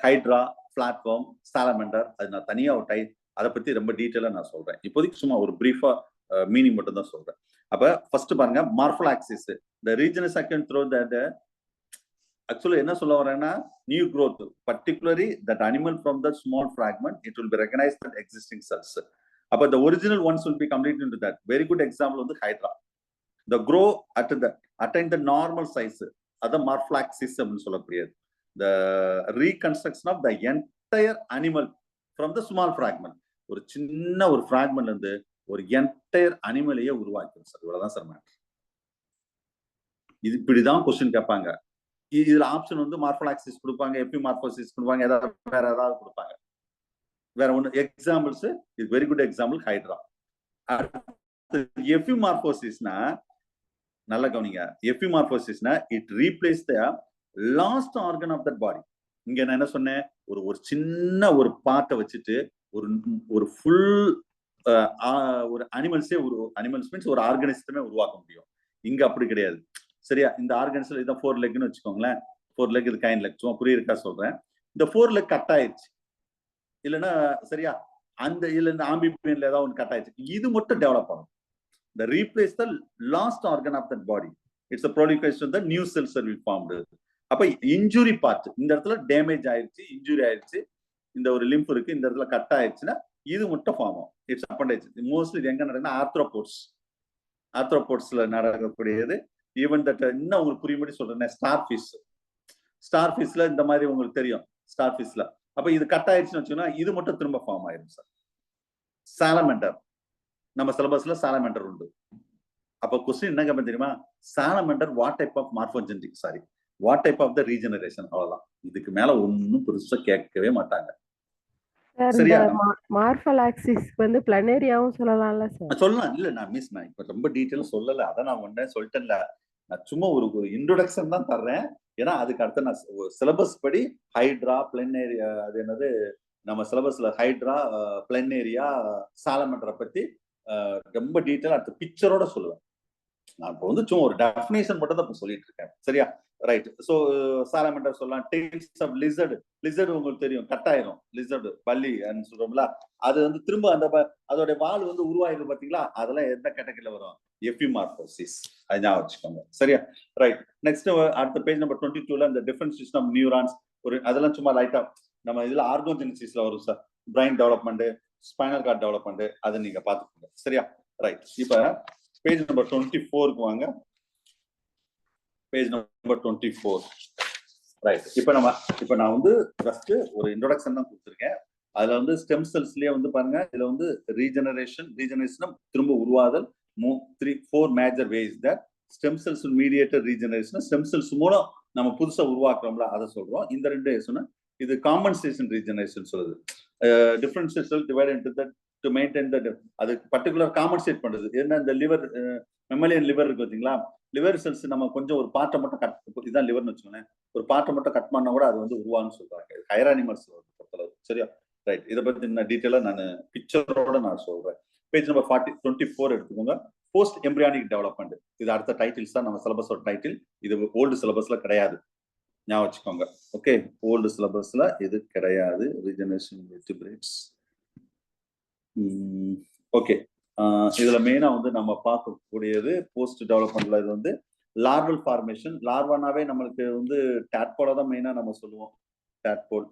hydra, platform, salamander, அது நான் தனியா ஒரு அதை பத்தி ரொம்ப டீட்டெயிலா நான் சொல்றேன். இப்போதைக்கு சும்மா ஒரு பிரீஃபா மீனிங் மட்டும் தான் சொல்றேன். அப்ப ஃபர்ஸ்ட் பாருங்க, மார்போலாக்சிஸ். The regions occur through that actually என்ன சொல்ல வரேன்னா new growth, particularly that animal from the small fragment, it will be recognized that existing cells. அப்ப the original ones will be completely into that. Very good example வந்து hydra. The grow attain the normal size, அது morphlaxis அப்படின்னு சொல்லக்கூடியது. The reconstruction of the entire animal from the small fragment. ஒரு சின்ன ஒரு fragment இருந்து ஒரு entire animal-ஐயே உருவாக்கும் சார். இவ்வளவுதான் சார் மேட்டர். இது இப்படிதான் கொஸ்டின் கேட்பாங்க. இதுல ஆப்ஷன் வந்து மார்பலாக்சிஸ் கொடுப்பாங்க, எபிமார்போசிஸ் கொடுப்பாங்க, ஏதாவது வேற ஏதாவது கொடுப்பாங்க. வேற ஒண்ணு எக்ஸாம்பிள்ஸ், இது வெரி குட் எக்ஸாம்பிள் ஹைட்ரா. எபிமார்போசிஸ்னா நல்லா கவனிங்க, எபிமார்போசிஸ்னா it replace the lost organ of that body. இங்க நான் என்ன சொன்னேன், ஒரு சின்ன ஒரு பார்ட்டை வச்சுட்டு ஒரு ஃபுல் ஒரு அனிமல்ஸே அனிமல்ஸ் மீன்ஸ் ஒரு ஆர்கனிசமே உருவாக்க முடியும். இங்க அப்படி கிடையாது. சரியா? இந்த ஆர்கன்ஸ்ல இதான் 4 லெக்னு வச்சுக்கோங்களேன். 4 லெக், இது கைண்ட் லெக், சும்மா புரியிருக்கா சொல்றேன். இந்த 4 லெக் கட் ஆயிடுச்சு இல்லைன்னா, சரியா, அந்த இல்ல இந்த ஆம்பிபியன்ல ஏதாவது ஒன்று கட் ஆயிடுச்சு, இது மட்டும் டெவலப் ஆகும். The replace the last organ of that body. It's a proliferation of the new cells that will be formed. அப்ப இன்ஜுரி பார்ட், இந்த இடத்துல டேமேஜ் ஆயிடுச்சு, இன்ஜுரி ஆயிடுச்சு, இந்த ஒரு லிம்ப் இருக்கு, இந்த இடத்துல கட் ஆயிடுச்சுன்னா இது மட்டும் ஃபார்ம் ஆகும். It's appendage. மோஸ்ட்லி இது எங்க நடக்குன்னா ஆர்த்ரோபோட்ஸ்ல நடக்கக்கூடியது. ஈவன் தட் இன்னும் உங்களுக்கு புரியும்படி சொல்றேன், ஸ்டார் ஃபிஷ்ல இந்த மாதிரி உங்களுக்கு தெரியும். ஸ்டார் ஃபிஷ்ல அப்ப இது கட் ஆயிடுச்சுன்னு வச்சுக்கோன்னா இது மட்டும் திரும்ப ஃபார்ம் ஆயிடும் சார். சாலமெண்டர், நம்ம சிலபஸ்ல சாலமெண்டர் உண்டு. அப்ப கொஸ்டின் என்ன கேட்பேன் தெரியுமா, salamander what type of morphogenic, what type of the regeneration, அவ்வளவுதான். இதுக்கு மேல ஒன்னும் பெருசா கேட்கவே மாட்டாங்க. சரியா? மார்பலாக்சிஸ் வந்து பிளனேரியாவும் சொல்லலாம்ல சார்? சொல்லலாம். இல்ல நான் இப்ப ரொம்ப டீட்டெயிலா சொல்லல, அதான் நான் ஒண்ணே சொல்லிட்டேன்ல. நான் சும்மா ஒரு இன்ட்ரோடக்ஷன் தான் தர்றேன். ஏன்னா அதுக்கு அடுத்து நான் சிலபஸ் படி ஹைட்ரா, பிளனேரியா, அது என்னது நம்ம சிலபஸ்ல ஹைட்ரா, பிளனேரியா, சாலமெண்டரை பத்தி ரொம்ப டீட்டெயிலா அடுத்த பிக்சரோட சொல்லுவேன். நான் இப்போ வந்து சும்மா ஒரு டெஃபினேஷன் மட்டும் தான் இப்போ சொல்லிட்டு இருக்கேன். சரியா? ரைட். ஸோ சாலமெண்டர் சொல்லலாம். டெய்ல்ஸ் ஆஃப் லிசர்ட் உங்களுக்கு தெரியும், கட் ஆயிரும். லிசர்ட் பல்லி சொல்றோம்ல, அது வந்து திரும்ப அந்த அதோட வால் வந்து உருவாயிரும் பாத்தீங்களா, அதெல்லாம் எந்த கேட்டகரியில வரும், எபிமார்போசிஸ். அது ஞாபகம் வச்சுக்கோங்க. சரியா? ரைட். நெக்ஸ்ட் அடுத்த பேஜ் நம்பர் 22ல இந்த டிஃபரன்சியேஷன் ஆஃப் நியூரான்ஸ், ஒரு அதெல்லாம் சும்மா லைட்டா நம்ம இதுல ஆர்கோஜெனிசிஸ்ல வரும் sir. Brain development, spinal cord development, அதை நீங்க பாத்துக்கோங்க. சரியா? ரைட். இப்ப பேஜ் நம்பர் 24க்கு வாங்க. Page number 24. ரைட். இப்ப நான் வந்து ஃபர்ஸ்ட் ஒரு இன்ட்ரோடக்ஷன் தான் கொடுத்துருக்கேன். அதுல வந்து ஸ்டெம் செல்ஸ்லயே வந்து பாருங்க, இதுல வந்து ரீஜெனரேஷன் திரும்ப உருவாதல் 4 major ways that stem cells mediated regeneration. Stem cells மூலம் நம்ம புதுசா உருவாக்குறோம்ல, அதை சொல்றோம். இந்த 2 சொன்னா இது காம்பன்சேஷன் ரீஜெனரேஷன் சொல்லுது. Differential divide into that to maintain that, அது பர்டிகுலர் காம்பன்சேட் பண்றது. ஏன்னா இந்த லிவர், மெம்மலியன் லிவர் இருக்கு பாத்தீங்களா, லிவர் செல்ஸ் நம்ம கொஞ்சம் ஒரு பார்ட்டை மட்டும் கட், இதுதான் லிவர்னு வச்சுக்கோங்களேன், ஒரு பார்ட்டை மட்டும் கட் பண்ணா கூட அது வந்து உருவான்னு சொல்றாங்க. ஹையர் அனிமல்ஸ் பொறுத்தளவு. சரியா? ரைட். இதை பத்தி இன்னும் டீட்டெயிலா நான் பிக்சரோட நான் சொல்றேன். பேஜ் நம்பர் 24 எடுத்துக்கோங்க. போஸ்ட் எம்பிரியானிக் டெவலப்மெண்ட், இது அடுத்த டைட்டில்ஸ் தான் நம்ம சிலபஸோட டைட்டில். இது ஓல்டு சிலபஸ்ல கிடையாது, ஞாபகம் வச்சுக்கோங்க. ஓகே, ஓல்டு சிலபஸ்ல இது கிடையாது. Regeneration vertebrates. ஓகே, இதுல மெயினா வந்து நம்ம பார்க்கக்கூடியது போஸ்ட் டெவலப்மெண்ட்ல இது வந்து லார்வல் ஃபார்மேஷன். லார்வானாவே நம்மளுக்கு வந்து டேட்போல தான் மெயினா நம்ம சொல்லுவோம். டேட்போல்.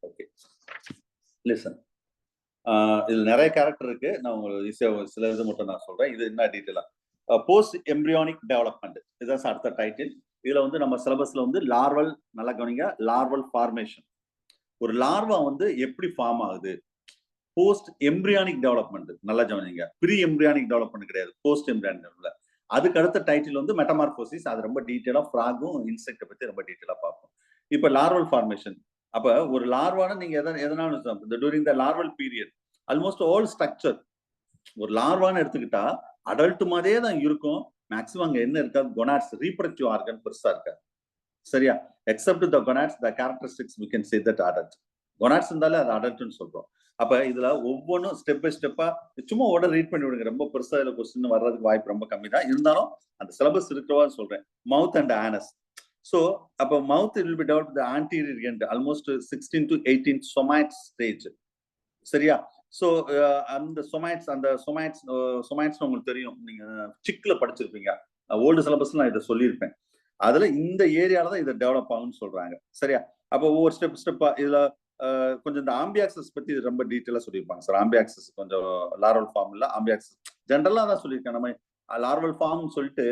Okay, listen. இதுல நிறைய கேரக்டர் இருக்கு. நான் உங்களுக்கு ஈஸியா சில இது மட்டும் நான் சொல்றேன். இது என்ன டீட்டெயிலா போஸ்ட் எம்பிரியானிக் டெவலப்மெண்ட், இதுதான் அடுத்த டைட்டில். இதுல வந்து நம்ம சிலபஸ்ல வந்து லார்வல், நல்லா கவனிங்க, லார்வல் ஃபார்மேஷன். ஒரு லார்வா வந்து எப்படி ஃபார்ம் ஆகுது, போஸ்ட் எம்பிரியானிக் டெவலப்மெண்ட், நல்லா கவனிங்க. ப்ரீ எம்பிரியானிக் டெவலப்மெண்ட் கிடையாது, போஸ்ட் எம்பிரியானிக் டெவலப்மெண்ட். அதுக்கு அடுத்த டைட்டில் வந்து மெட்டமார்போசிஸ். அது ரொம்ப டீட்டெயிலா ஃப்ராகும் இன்செக்டை பத்தி ரொம்ப டீட்டெயிலா பார்ப்போம். இப்ப லார்வல் ஃபார்மேஷன். அப்ப ஒரு லார்வான நீங்க எதனாலும் during the larval period almost all structure, ஒரு லார்வான்னு எடுத்துக்கிட்டா அடல்ட் மாதிரியே தான் இருக்கும். மேக்ஸிமம் அங்க என்ன இருக்காது, கொனாட்ஸ், ரீப்ரடக்டிவ் ஆர்கன் பெருசா இருக்காது. சரியா? Except the gonads, the characteristics we can say that adult. Gonads இருந்தாலே அது அடல்ட்னு சொல்றோம். அப்ப இதுல ஒவ்வொன்றும் ஸ்டெப் பை ஸ்டெப்பா சும்மா உடனே ரீட் பண்ணி விடுங்க. ரொம்ப பெருசா இதுல கொஸ்டின் வர்றதுக்கு வாய்ப்பு ரொம்ப கம்மி தான். இருந்தாலும் அந்த சிலபஸ் இருக்கிறவா சொல்றேன். Mouth and anus. So, அப்ப mouth will be developed the anterior end, almost 16 to 18 somat stage. சரியா? ஸோ அந்த சொமைட்ஸ் உங்களுக்கு தெரியும், நீங்க சிக்ல படிச்சிருப்பீங்க, ஓல்டு சிலபஸ் நான் இதை சொல்லியிருப்பேன். அதுல இந்த ஏரியால தான் இதை டெவலப் ஆகும்னு சொல்றாங்க. சரியா? அப்போ ஒவ்வொரு ஸ்டெப்பா இதுல கொஞ்சம் இந்த ஆம்பியாக்சஸ் பத்தி ரொம்ப டீட்டெயிலா சொல்லியிருப்பாங்க சார். ஆம்பியாக்சஸ் கொஞ்சம் லார்வல் ஃபார்ம் இல்ல, ஆம்பியாக்சஸ் ஜென்ரலா தான் சொல்லியிருக்கேன். நம்ம லார்வல் ஃபார்ம் சொல்லிட்டு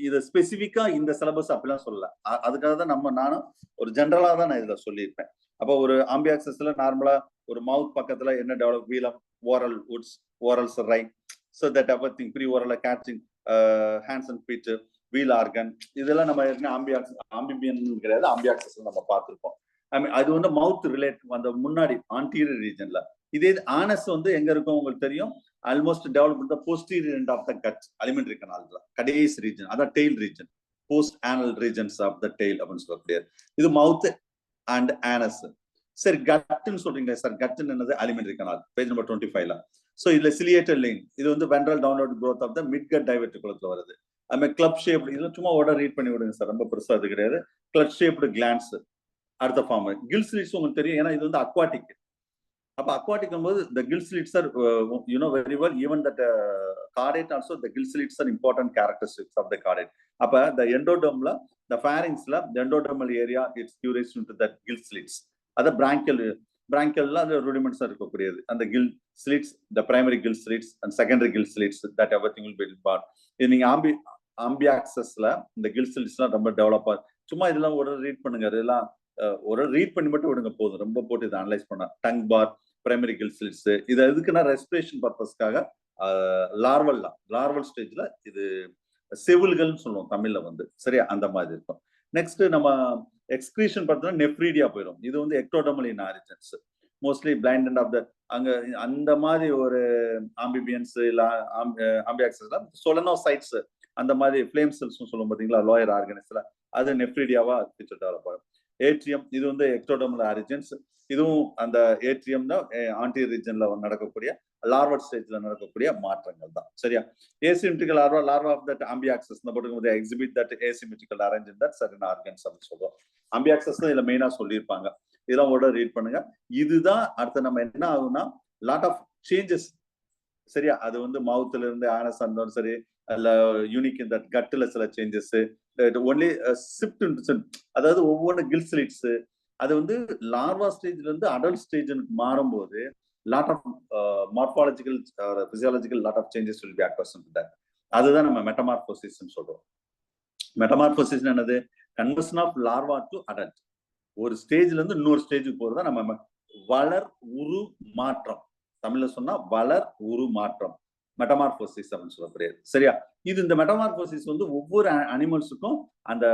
இது ஸ்பெசிபிக்கா இந்த சிலபஸ் அப்படிலாம் சொல்லல. அதுக்காக தான் நானும் ஒரு ஜென்ரலா தான் நான் இதுல சொல்லியிருப்பேன். அப்போ ஒரு ஆம்பியாக்சஸ்ல நார்மலா ஒரு மவுத் பக்கத்துல என்ன develop, velum, oral hoods, orals right, so that everything, pre oral catching, hands and feet, wheel organ, இதெல்லாம் நம்ம ஆம்பிபியன் கிடையாது, ஆம்பியாக்சஸ் நம்ம பார்த்துருப்போம். அது வந்து மவுத் ரிலேட் அந்த முன்னாடி ஆன்டீரியர் ரீஜன்ல. இதே ஆனஸ் வந்து எங்க இருக்கும் உங்களுக்கு தெரியும், almost develop the posterior end of the gut, alimentary கனால்ல கடைசி ரீஜன், அதான் tail region, post anal regions of the tail அப்படின்னு சொல்லக்கூடியது. இது மவுத் அண்ட் ஆனஸ். சரி, கட்டுன்னு சொல்றீங்களா சார்? கட்டுன்னு என்னது? அலிமெண்டரி கனால், பேஜ் நம்பர் 25ல. ஸோ இதுல சிலியேட்டட் லைன், இது வந்து ventral downward growth of the mid gut டைவர்டிகுலத்துல வருது. அதுமாதிரி கிளப் ஷேப், இதெல்லாம் சும்மா ஓட ரீட் பண்ணி விடுங்க சார், ரொம்ப பெருசா அது கிடையாது. கிளப் ஷேப்டு கிளான்ஸ் அடுத்த ஃபார்ம். கில் ஸ்லிட்ஸ் உங்களுக்கு தெரியும், ஏன்னா இது வந்து அக்வாட்டிக். அப்ப அக்வாட்டிக் போது the gill slits are you know very well, even that chordate also, the gill slits are important characteristics of the chordate. அப்ப the endodermல, the pharynxல, the endodermal area it's curated into that gill slits. அது branchialல அது rudiments இருக்கக்கூடியது. அந்த gill slits, the primary gill slits and secondary gill slits, that everything will be part. இது நீங்க ஆம்பியாக்சஸ்ல இந்த gill slitsலாம் ரொம்ப டெவலப் ஆகும். சும்மா இதெல்லாம் ஒரு ரீட் பண்ணுங்க, அதெல்லாம் ஒரு ரீட் பண்ணி மட்டும் விடுங்க போதும், ரொம்ப போட்டு இதை அனலைஸ் பண்ண. டங் பார், பிரைமரி கில் ஸ்லிட்ஸ், இது எதுக்குன்னா ரெஸ்பிரேஷன் பர்பஸ்க்காக லார்வல் ஸ்டேஜ்ல இது செவில்கள்னு சொல்லுவோம் தமிழ்ல வந்து. சரியா? அந்த மாதிரி இருக்கும். நெக்ஸ்ட் நம்ம எக்ஸ்கிரீஷன் பார்த்தோம்னா நெஃப்ரீடியா போயிடும். இது வந்து ectodermal in origins, mostly blind and of the அங்க அந்த மாதிரி ஒரு ஆம்பிபியன்ஸ் இல்ல ஆம்பியாக்சஸ்ல சொலனோசைட்ஸ், அந்த மாதிரி ஃபிளேம் செல்ஸ் சொல்லுவோம் பாத்தீங்களா, லோயர் ஆர்கனிஸ்ல, அது நெஃப்ரீடியாவா டெவலப் ஆகும். ஏட்ரியம், இது வந்து எக்டோடர்மல் ஆரிஜின்ஸ், இதுவும் அந்த ஏட்ரியம் தான் ஆன்டீரியர் ரீஜன்ல நடக்கக்கூடிய லார்வல் ஸ்டேஜ்ல நடக்கக்கூடிய மாற்றங்கள் தான். சரியா? Asymmetrical larva of that amphioxus போட்டு exhibit that asymmetrical arrange in that certain organs அப்படின்னு சொல்றோம். ஆம்பியாக்சஸ் தான் இதுல மெயினா சொல்லியிருப்பாங்க. இதெல்லாம் கூட ரீட் பண்ணுங்க. இதுதான் அடுத்து நம்ம என்ன ஆகும்னா லாட் ஆஃப் சேஞ்சஸ். சரியா? அது வந்து மவுத்ல இருந்து ஆனஸ் இருந்தாலும் சரி, அல்ல யூனிக் இந்த கட்டுல சில சேஞ்சஸ், ஒன்லி ஷிஃப்ட், அதாவது ஒவ்வொரு கில் ஸ்லிட்ஸ் அது வந்து லார்வா ஸ்டேஜ்ல இருந்து அடல்ட் ஸ்டேஜுக்கு மாறும்போது lot of morphological physiological lot of changes will be occurs in that. அதுதான் நம்ம மெட்டமார்போசிஸ் சொல்றோம். மெட்டமார்போசிஸ் என்னது? Conversion of larva to adult. ஒரு ஸ்டேஜ்ல இருந்து இன்னொரு ஸ்டேஜுக்கு போறதா நம்ம வளர் உரு மாற்றம், தமிழ்ல சொன்னா வளர் உரு மாற்றம், மெட்டமார்போசிஸ் அப்படின்னு சொல்லக்கூடியது. சரியா? இது இந்த மெட்டமார்போசிஸ் வந்து ஒவ்வொரு அனிமல்ஸுக்கும் அந்த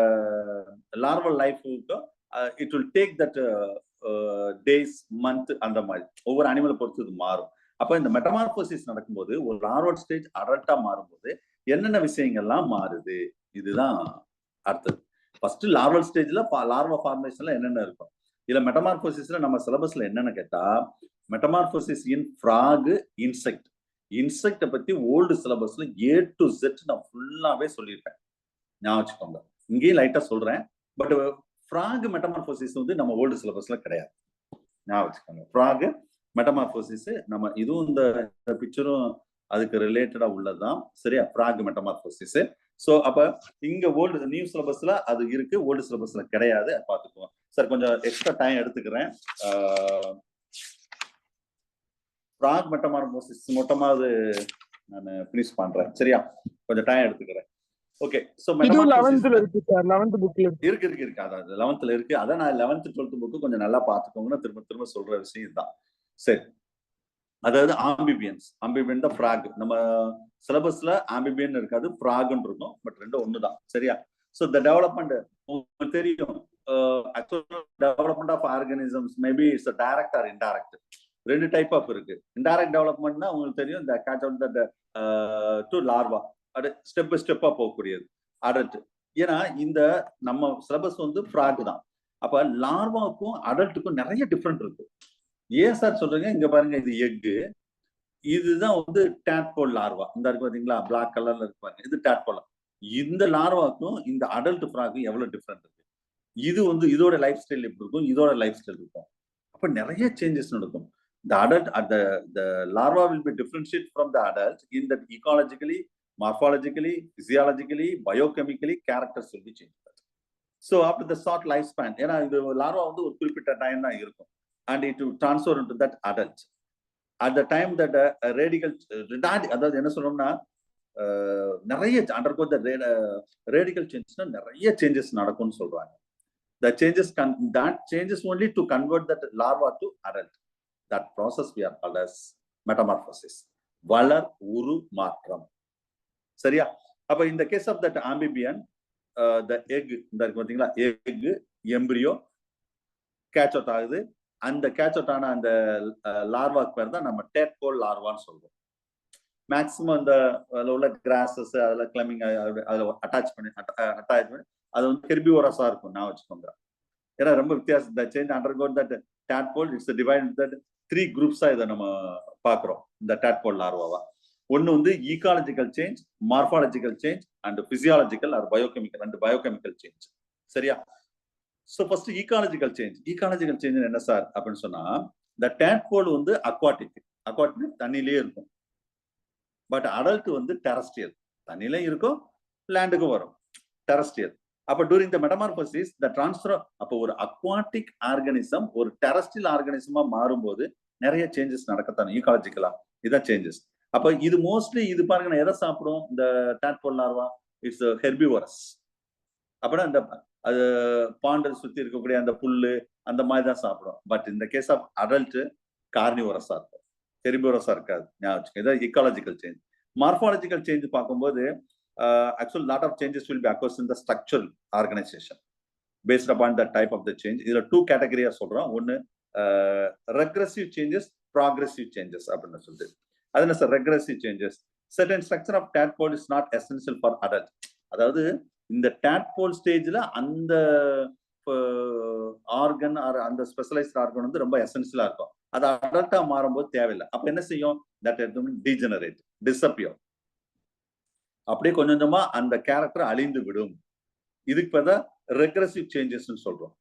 லார்வல் லைஃபுக்கும் it will take that days, month, அந்த மாதிரி ஒவ்வொரு அனிமலை பொறுத்து இது மாறும். அப்ப இந்த மெட்டமார்போசிஸ் நடக்கும்போது ஒரு லார்வல் ஸ்டேஜ் அடல்ட்டா மாறும்போது என்னென்ன விஷயங்கள்லாம் மாறுது, இதுதான் அடுத்தது. ஃபர்ஸ்ட் லார்வல் ஸ்டேஜ்ல லார்வா ஃபார்மேஷன்ல என்னென்ன இருக்கும். இதுல மெட்டமார்போசிஸ்ல நம்ம சிலபஸ்ல என்னன்னு கேட்டா, மெட்டமார்போசிஸ் இன் ஃப்ராக், இன்செக்ட பத்தி ஓல்டு சிலபஸ்ல A to Z நான் ஃபுல்லாவே சொல்லியிருப்பேன், ஞாபகம் வச்சுக்கோங்க. இங்கேயும் லைட்டா சொல்றேன், பட் ஃப்ராக் மெட்டமார்போசிஸ் வந்து நம்ம ஓல்டு சிலபஸ்ல கிடையாது, ஞாபகம் வச்சுக்கோங்க. ஃப்ராக் மெட்டமார்போசிஸ் நம்ம இதுவும் இந்த பிக்சரும் அதுக்கு ரிலேட்டடா உள்ளதுதான். சரியா? ஃப்ராக் மெட்டமார்போசிஸ். சோ அப்ப இங்க ஓல்டு நியூ சிலபஸ்ல அது இருக்கு, ஓல்டு சிலபஸ்ல கிடையாது, பாத்துக்குவோம் சார். கொஞ்சம் எக்ஸ்ட்ரா டைம் எடுத்துக்கிறேன். ஃப்ராக் மெட்டமார்போசிஸ் மொத்தமாவது நான் ஃபினிஷ் பண்றேன். சரியா? கொஞ்சம் டைம் எடுத்துக்கிறேன். ஓகே. சோ மெட்டமார்போசிஸ் இருக்கு சார், 11th புக்ல இருக்கு. அதாவது 11th இருக்கு. அதான் நான் 11th 12th புக் கொஞ்சம் நல்லா பாத்துக்கோங்கன்னு திரும்ப சொல்ற விஷயம் தான். சரி, அதாவது ஆம்பிபியன் தான் ஃப்ராக். நம்ம சிலபஸ்ல ஆம்பிபியன் இருக்காது, ஃப்ராக்னு இருக்கும், பட் ரெண்டும் ஒண்ணுதான். சரியா? சோ த டெவலப்மெண்ட் உங்களுக்கு தெரியும், development of organisms maybe it's direct or indirect. ரெண்டு டைப் ஆஃப் இருக்கு. இன்டைரக்ட் டெவலப்மெண்ட்னா உங்களுக்கு தெரியும், இந்த catch out the to larva, அது ஸ்டெப் பை ஸ்டெப்பா போகக்கூடியது அடல்ட். ஏன்னா இந்த நம்ம சிலபஸ் வந்து ஃப்ராக் தான். அப்ப லார்வாவுக்கும் அடல்ட்டுக்கும் நிறைய டிஃப்ரெண்ட் இருக்கு. ஏன் சார் சொல்றீங்க? இங்க பாருங்க, இது எக்கு, இதுதான் வந்து டேட்போல் லார்வா. இந்த இருக்கு பாத்தீங்களா, பிளாக் கலர்ல இருக்கு பாருங்க, இது டேட்போல். இந்த லார்வாக்கும் இந்த அடல்ட் ஃப்ராக்கும் எவ்வளவு டிஃப்ரெண்ட் இருக்கு. இது வந்து இதோட லைஃப் ஸ்டைல் எப்படி இருக்கும், இதோட லைஃப் ஸ்டைல் இருக்கும். அப்ப நிறைய சேஞ்சஸ் நடக்கும். The adult, the larva will be differentiated from the adult in that ecologically, morphologically, physiologically, biochemically, characters will be changed. So after the short lifespan, the larva வந்து ஒரு குறிப்பிட்ட டைம் தான் இருக்கும், and it will transfer into that adult. At the time that radical, அதாவது என்ன சொல்றோம்னா நிறைய undergo the radical changes, நிறைய changes நடக்கும்னு சொல்றாங்க. The changes changes only to convert that larva to adult. That process we are called as metamorphosis. வளர் உரு மாற்றம். சரியா? அப்ப in the case of that amphibian, the egg இந்த இருக்கு பாத்தீங்களா, egg, embryo catch out ஆகுது. அந்த catch out ஆன அந்த லார்வாக்கு பேர் தான் நம்ம tadpole larvaன்னு சொல்றோம். மேக்ஸிமம் அந்த உள்ள கிராஸஸ் அதெல்லாம் கிளம்பிங் அதில் அட்டாச் பண்ணி அது வந்து ஹெர்பிவோரஸா இருக்கும், நான் வச்சுக்கோங்க. ஏன்னா ரொம்ப வித்தியாசம். இந்த change undergo that tadpole, it's divide that 3 குரூப்ஸா இதை நம்ம பார்க்குறோம் இந்த tadpole லார்வாவா. ஒன்று வந்து ecological change, morphological change and physiological or biochemical and biochemical change. சரியா? So first ecological change. Ecological change என்ன சார் அப்படின்னு சொன்னா, இந்த tadpole வந்து அக்வாட்டிக் தண்ணியிலேயே இருக்கும். பட் அடல்ட் வந்து டெரஸ்ட்ரியல், தண்ணியில இருக்கும், லேண்டுக்கும் வரும், டெரஸ்ட்ரியல். அப்ப டூரிங் த மெட்டமார்போசிஸ் த டிரான்ஸ்ஃபர், அப்போ ஒரு அக்வாட்டிக் ஆர்கானிசம் ஒரு டெரஸ்ட்ரியல் ஆர்கானிசமா மாறும்போது நிறைய சேஞ்சஸ் நடக்கத்தான் ஈகாலஜிக்கலா. இதான் சேஞ்சஸ். அப்ப இது மோஸ்ட்லி இது பாருங்க, எதை சாப்பிடும் இந்த tadpole larva? It's herbivorous. அப்படின்னா அந்த அது பாண்டல் சுத்தி இருக்கக்கூடிய அந்த புல்லு அந்த மாதிரி தான் சாப்பிடும். பட் இந்த கேஸ் ஆஃப் அடல்ட் கார்னிவோரஸா இருக்கும், ஹெர்பிவோரஸா இருக்காது. இதான் ஈகாலஜிக்கல் சேஞ்ச். மார்பாலஜிக்கல் சேஞ்ச் பார்க்கும்போது actually lot of changes will be occurs in the structural organization based upon the type of the change. இதுல 2 கேட்டகரியா சொல்றோம். ஒன்னு regressive changes, progressive changes அப்படின்னு சொல்லுது. அது என்ன sir regressive changes? Certain structure of tadpole is not essential for adult. அதாவது இந்த tadpole ஸ்டேஜ்ல அந்த ஆர்கன் ஆர் அந்த ஸ்பெஷலைஸ்ட் ஆர்கன் வந்து ரொம்ப எசென்சியலா இருக்கும். அது அடல்ட்டா மாறும்போது தேவையில்லை. அப்ப என்ன செய்யும்? That degenerate, disappear. அப்படியே கொஞ்சம் கொஞ்சமா அந்த கேரக்டர் அழிந்து விடும். இதுக்கு பார்த்தா ரெக்ரெசிவ் சேஞ்சஸ் சொல்றோம்.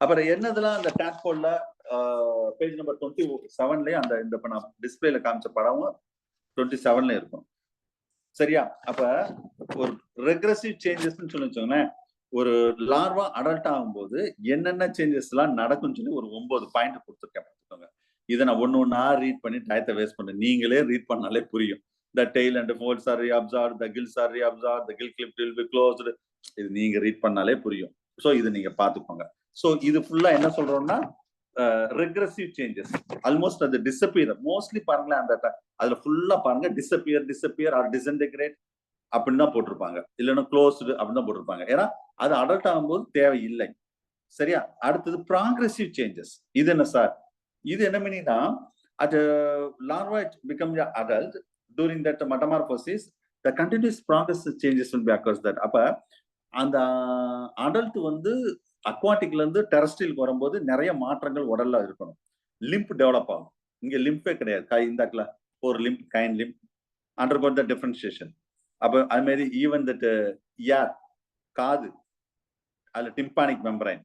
அப்புறம் என்னதெல்லாம் அந்த tadpole பேஜ் நம்பர் 27லயே அந்த இந்த நான் டிஸ்பிளேல காமிச்ச படமும் 27ல இருக்கும். சரியா? அப்ப ஒரு ரெக்ரெசிவ் சேஞ்சஸ்ன்னு சொல்லி வச்சோங்களேன், ஒரு லார்வா அடல்ட் ஆகும்போது என்னென்ன சேஞ்சஸ் எல்லாம் நடக்கும்னு சொல்லி ஒரு 9 பாயிண்ட் கொடுத்துருக்கேன், பார்த்துக்கோங்க. இதை நான் ஒன்னொன்னா ரீட் பண்ணி டயத்தை வேஸ்ட் பண்ணேன். நீங்களே ரீட் பண்ணாலே புரியும். The tail and the folds are reabsorbed, the gills are reabsorbed, the gill clip will be closed. இது நீங்க ரீட் பண்ணாலே புரியும். ஸோ இது நீங்க பார்த்துக்கோங்க. ஸோ இது ஃபுல்லா என்ன சொல்றோம்னா ரெக்ரெசிவ் சேஞ்சஸ். ஆல்மோஸ்ட் அது டிஸப்பியர். மோஸ்ட்லி பாருங்களேன், அந்த அதுல ஃபுல்லா பாருங்க டிஸப்பியர் ஆர் டிஸ்இன்டெகிரேட் அப்படின்னு தான் போட்டிருப்பாங்க, இல்லைன்னா க்ளோஸ்டு அப்படின்னு தான் போட்டிருப்பாங்க. ஏன்னா அது அடல்ட் ஆகும்போது தேவையில்லை. சரியா? அடுத்தது ப்ராக்ரெசிவ் சேஞ்சஸ். இது என்ன சார்? இது என்ன மீனிங்னா, அது larva become the adult. During that metamorphosis, the continuous progressive changes will be occurs. That அப்ப அந்த அடல்ட் வந்து அக்வாட்டிக்ல இருந்து டெரஸ்ட்ரியல் வரும்போது நிறைய மாற்றங்கள் உடல்ல இருக்கணும். லிம்ப் டெவலப் ஆகும். இங்க லிம்பே கிடையாது. கை இந்தாக்கல ஒரு லிம்ப், கைன் லிம்ப் undergo the differentiation. அப்ப அது மாதிரி ஈவன் தட் ஏர், காது, அதுல டிம்பானிக் மெம்பரைன்,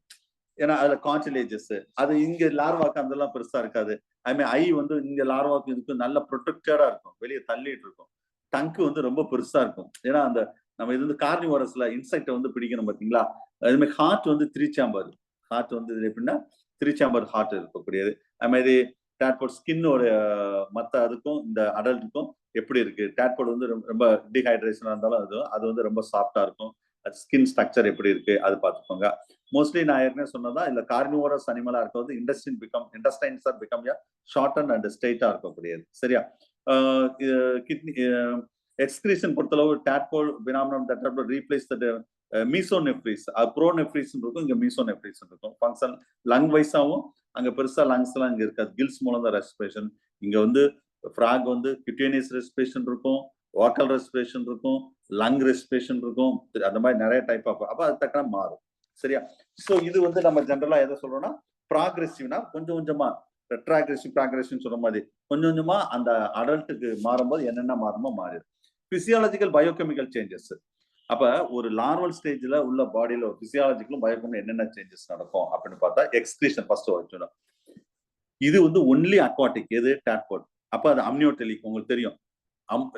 ஏன்னா அதுல கான்சிலேஜஸ், அது இங்க லார்வாக்கு அதெல்லாம் பெருசா இருக்காது. அதுமாதிரி ஐ வந்து இங்க லார்வாக்கு இதுக்கு நல்ல ப்ரொடெக்டடா இருக்கும், வெளியே தள்ளிட்டு இருக்கும். டங்கு வந்து ரொம்ப பெருசா இருக்கும். ஏன்னா அந்த நம்ம இது வந்து கார்னிவோரஸ்ல இன்செக்டை வந்து பிடிக்கணும் பாத்தீங்களா. அதுமாதிரி ஹார்ட் வந்து 3 சேம்பர். ஹார்ட் வந்து எப்படின்னா 3 சேம்பர் ஹார்ட் இருக்கக்கூடியது. அது மாதிரி tadpole ஸ்கின்னோட மற்ற அதுக்கும் இந்த அடல்ட்டுக்கும் எப்படி இருக்கு? tadpole வந்து ரொம்ப டீஹைட்ரேஷனா இருந்தாலும் அது வந்து ரொம்ப சாஃப்டா இருக்கும். ஸ்கின் ஸ்ட்ரக்சர் எப்படி இருக்கு அது பார்த்துக்கோங்க. மோஸ்ட்லி நான் ஏற்கனவே சொன்னதா இல்ல கார்னிவோரஸ் அனிமலா இருக்கிறது intestines are become short and ஸ்ட்ரெயிட்டா இருக்கக்கூடியது. சரியா? கிட்னி எக்ஸ்கிரீஷன் பொறுத்தளவு tadpole phenomenon that replace the mesonephros, pronephros இருக்கும், இங்க மீசோநெஃப்ரிஸ் இருக்கும். ஃபங்க்ஷன் லங் வைஸாவும் அங்க பெருசா லங்ஸ் எல்லாம் இங்க இருக்காது. கில்ஸ் மூலம் தான் ரெஸ்பிரேஷன். இங்க வந்து ஃப்ராக் வந்து கியூட்டேனியஸ் ரெஸ்பிரேஷன் இருக்கும், வாக்கல் ரெஸ்பிரேஷன் இருக்கும், லங் ரெஸ்பிரேஷன் இருக்கும். அந்த மாதிரி நிறைய டைப் ஆஃப் அப்ப அது தக்கன மாறும். சரியா? சோ இது வந்து நம்ம ஜென்ரலா எதை சொல்றோம்னா ப்ராக்ரெசிவ்னா கொஞ்சம் கொஞ்சமா, ரெட்ராக்ரெசிவ் ப்ராக்ரெசிவ் சொல்ற மாதிரி கொஞ்சம் கொஞ்சமா அந்த அடல்ட்டுக்கு மாறும்போது என்னென்ன மாறுமோ மாறிடும். Physiological biochemical changes. அப்ப ஒரு லார்வல் ஸ்டேஜ்ல உள்ள பாடியில பிசியாலஜிக்கலும் பயோகெமிக்கல் என்னென்ன சேஞ்சஸ் நடக்கும் அப்படின்னு பார்த்தா எக்ஸ்கிரீஷன் ஃபர்ஸ்ட் வச்சுடும். இது வந்து ஒன்லி அக்வாட்டிக், எது டேட்போல். அப்ப அது அம்னியோடெலிக் உங்களுக்கு தெரியும்.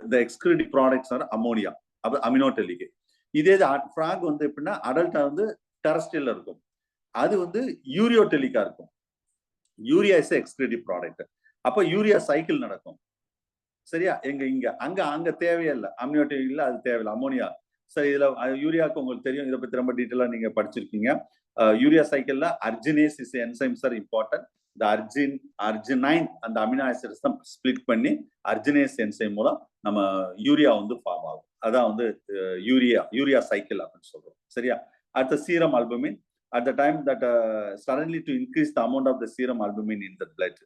இந்த எக்ஸ்கிரீட்டிவ் ப்ராடக்ட்ஸ் ஆர் அமோனியா, அப்ப அமினோடெலிக். இதே ஃப்ராக் வந்து எப்படின்னா அடல்ட்டா வந்து டெரஸ்ட்ரியல்ல இருக்கும், அது வந்து யூரியோடெலிக்கா இருக்கும். Urea is excretive product. அப்ப யூரியா சைக்கிள் நடக்கும். சரியா? அங்க தேவையே இல்லை, அம்னியோடெலிக்ல அது தேவையில்லை, அமோனியா. சரி, இதுல யூரியாவுக்கு உங்களுக்கு தெரியும், இதை பத்தி ரொம்ப டீட்டெயிலா நீங்க படிச்சிருக்கீங்க. யூரியா சைக்கிள்ல அர்ஜினேஸ் இஸ் என்சைம்ஸ் ஆர் இம்பார்ட்டன்ட். இந்த அர்ஜினைன் அந்த அமினோ ஆசிட்ஸ் தான் ஸ்பிளிட் பண்ணி அர்ஜினேஸ் என்சைம் மூலம் நம்ம யூரியா வந்து ஃபார்ம் ஆகும். அதான் வந்து யூரியா சைக்கிள் அப்படின்னு சொல்றோம். சரியா? அடுத்த serum albumin, at the time that suddenly to increase the amount of the serum albumin in the blood.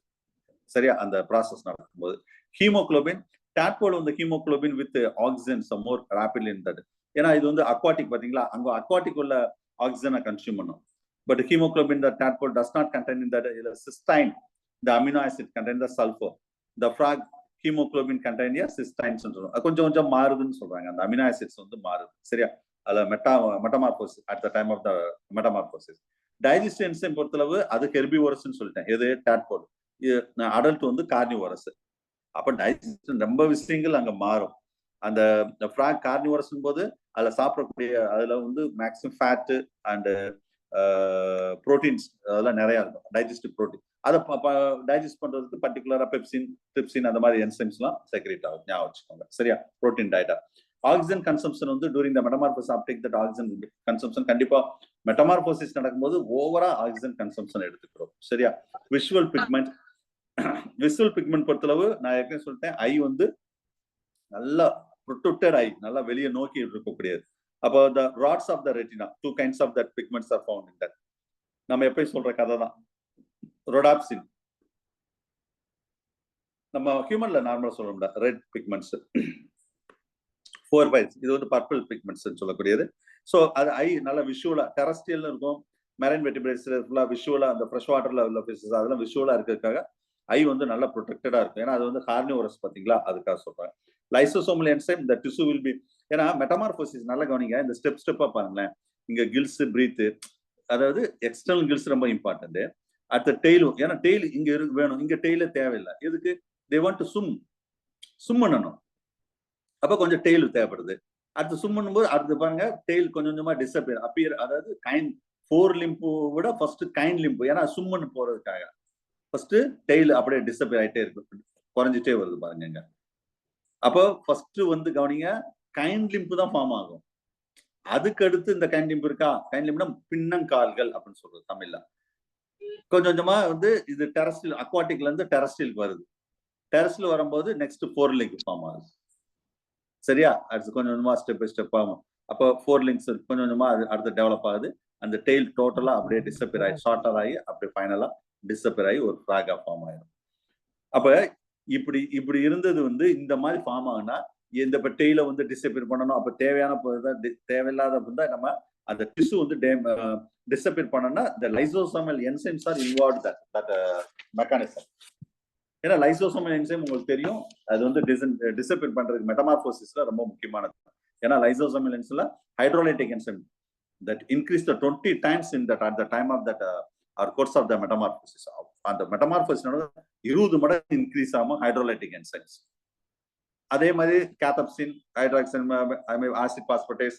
சரியா? அந்த ப்ராசஸ் நடக்கும்போது ஹீமோகுளோபின், டேட்போல் வந்து haemoglobin with oxygen some more rapidly in that. ஏன்னா இது வந்து அக்வாட்டிக், பாத்தீங்களா? அங்க அக்வாட்டிக் உள்ள ஆக்சிஜனை கன்சியூம் பண்ணும். But hemoglobin, the tadpole does not contain in that cysteine, the amino acid contain the sulfur. The frog hemoglobin contain cysteine சொல்றோம். கொஞ்சம் கொஞ்சம் மாறுதுன்னு சொல்றாங்க, அந்த அமினோ ஆசிட்ஸ் வந்து மாறுது. சரியா? அதுல மெட்டமார்போசிஸ் at the time of the metamorphosis. Digestive enzyme பொறுத்தளவு அது ஹெர்பிவோரஸ்ன்னு சொல்லிட்டேன், எது டேட்போல். அடல்ட் வந்து கார்னிவோரஸ். அப்ப டைஜஸ்டிவ் ரொம்ப விஷயங்கள் அங்க மாறும். அந்த ஃப்ராக் கார்னிவோரஸ் போது அதுல சாப்பிடக்கூடிய அதுல வந்து மேக்ஸிமம் ஃபேட் அண்ட் புரோட்டீன்ஸ் அதெல்லாம் நிறைய இருக்கும், டைஜஸ்டிவ் புரோட்டீன். அதை டைஜஸ்ட் பண்றதுக்கு பர்டிகுலரா பெப்சின், ட்ரிப்சின் அந்த மாதிரி என்சைம்ஸ் எல்லாம் செக்ரேட் ஆகும், ஞாபகம் வச்சுக்கோங்க. சரியா? புரோட்டீன் டயட்டா. ஆக்சிஜன் கன்சம்ஷன் வந்து during the metamorphosis uptake that oxygen consumption, கண்டிப்பா மெட்டமார்போசிஸ் நடக்கும்போது ஓவரா ஆக்சிஜன் கன்சம்ஷன் எடுத்துக்கிறோம். சரியா? விஷுவல் பிக்மெண்ட், விஷுவல் பிக்மெண்ட் பொறுத்தளவு நான் ஏற்கனவே சொல்லிட்டேன், ஐ வந்து நல்லா ப்ரொடெக்டட் ஐ, நல்லா வெளியே நோக்கி இருக்கக்கூடியது. அப்போ the rods of the retina, two kinds of that pigments are found in that. நம்ம எப்பயும் சொல்ற கதை தான், ரோடாப்சின். நம்ம ஹியூமன்ல நார்மலா சொல்றோம்ல ரெட் பிக்மெண்ட்ஸ், 4-5, இது வந்து பர்பிள் பிக்மெண்ட்ஸ் சொல்லக்கூடியது. ஸோ அது ஐ நல்லா விஷுவலா டெரஸ்ட்ரியல் இருக்கும், மெரைன் வெர்டிபிரேட்ஸ்ல ஃபுல்லா விஷுவலா, அந்த ஃப்ரெஷ் வாட்டர்ல உள்ள ஃபிஷஸ் அதெல்லாம் விஷுவலா இருக்கிறதுக்காக ஐ வந்து நல்லா ப்ரொடெக்டடா இருக்கும். ஏன்னா அது வந்து கார்னிவோரஸ், பாத்தீங்களா? அதுக்காக சொல்றேன். லைசோசோமல் enzyme, the tissue will be, ஏன்னா மெட்டமார்போசிஸ் நல்லா கவனிங்க, இந்த ஸ்டெப்பா பாருங்களேன். இங்க கில்ஸ், பிரீத், அதாவது எக்ஸ்டர்னல் கில்ஸ் ரொம்ப இம்பார்ட்டன்ட். அடுத்த டெய்லும், ஏன்னா டெய்ல் இங்க வேணும், இங்க டெய்ல தேவையில்லை. எதுக்கு? they want to சும் பண்ணணும், அப்ப கொஞ்சம் டெய்ல் தேவைப்படுது. அடுத்து சும் பண்ணும்போது அடுத்து பாருங்க டெய்ல் கொஞ்சம் கொஞ்சமா அப்பியர், அதாவது கைண்ட் 4 லிம்பு விட ஃபர்ஸ்ட் கைண்ட் லிம்பு, ஏன்னா சும் பண்ண போறதுக்காக ஃபர்ஸ்ட் டெய்ல் அப்படியே டிஸ்அப்பியர் ஆயிட்டே இருக்கு, குறைஞ்சிட்டே வருது பாருங்க. அப்போ ஃபர்ஸ்ட் வந்து கவனிங்க, கைண்ட் லிம்பு தான் ஃபார்ம் ஆகும். அதுக்கு அடுத்து இந்த கைண்ட் லிம்பு இருக்கா, கைண்ட் லிம்புனா பின்னங்கால்கள் அப்படின்னு சொல்றது தமிழ்ல. கொஞ்சம் கொஞ்சமா வந்து இது டெரஸ்ட்ரியல், அக்வாட்டிக்ல இருந்து டெரஸ்ட்ரியலுக்கு வருது. டெரஸ்ட்ரியல் வரும்போது நெக்ஸ்ட் 4 லிங்க் ஃபார்ம் ஆகுது. சரியா? அடுத்து கொஞ்சம் கொஞ்சமா ஸ்டெப் பை ஸ்டெப் ஆகும். அப்போ 4 லிங்க்ஸ் கொஞ்சம் கொஞ்சமா அது அடுத்து டெவலப் ஆகுது. அந்த டெய்ல் டோட்டலா அப்படியே டிஸ்அப்பியர் ஆகி ஷார்ட்டர் ஆகி அப்படியே ஃபைனலா டிஸ்அப்பியர் ஆகி ஒரு ஃபிராகா ஃபார்ம் ஆயிடும். அப்ப இப்படி இருந்தது வந்து இந்த மாதிரி ஃபார்ம் ஆகுனா இந்த டெய்ல வந்து டிஸ்அப்பியர் பண்ணணும். அப்ப தேவையில்லாத நம்ம அந்த டிஷ்யூ வந்து டிஸ்அப்பியர் பண்ணணும்னா the lysosomal enzymes are involved that mechanism. ஏன்னா லைசோசோமல் என்சைம் உங்களுக்கு தெரியும், அது வந்து டிஸ்அப்பியர் பண்றதுக்கு மெட்டமார்போசிஸ்ல ரொம்ப முக்கியமானது. ஏன்னா லைசோசோமல் என்சைம்ல hydrolytic enzyme that increase the 20 times in that at the time of that or course of the metamorphosis. அந்த மெட்டமார்போசிஸ் 20 மடங்கு இன்க்ரீஸ் ஆகும் ஹைட்ரோலைட்டிக் என்சைம்ஸ். அதே மாதிரி கேத்தப்சின், ஹைட்ராக்சின், ஆசிட் பாஸ்பேட்டேஸ்,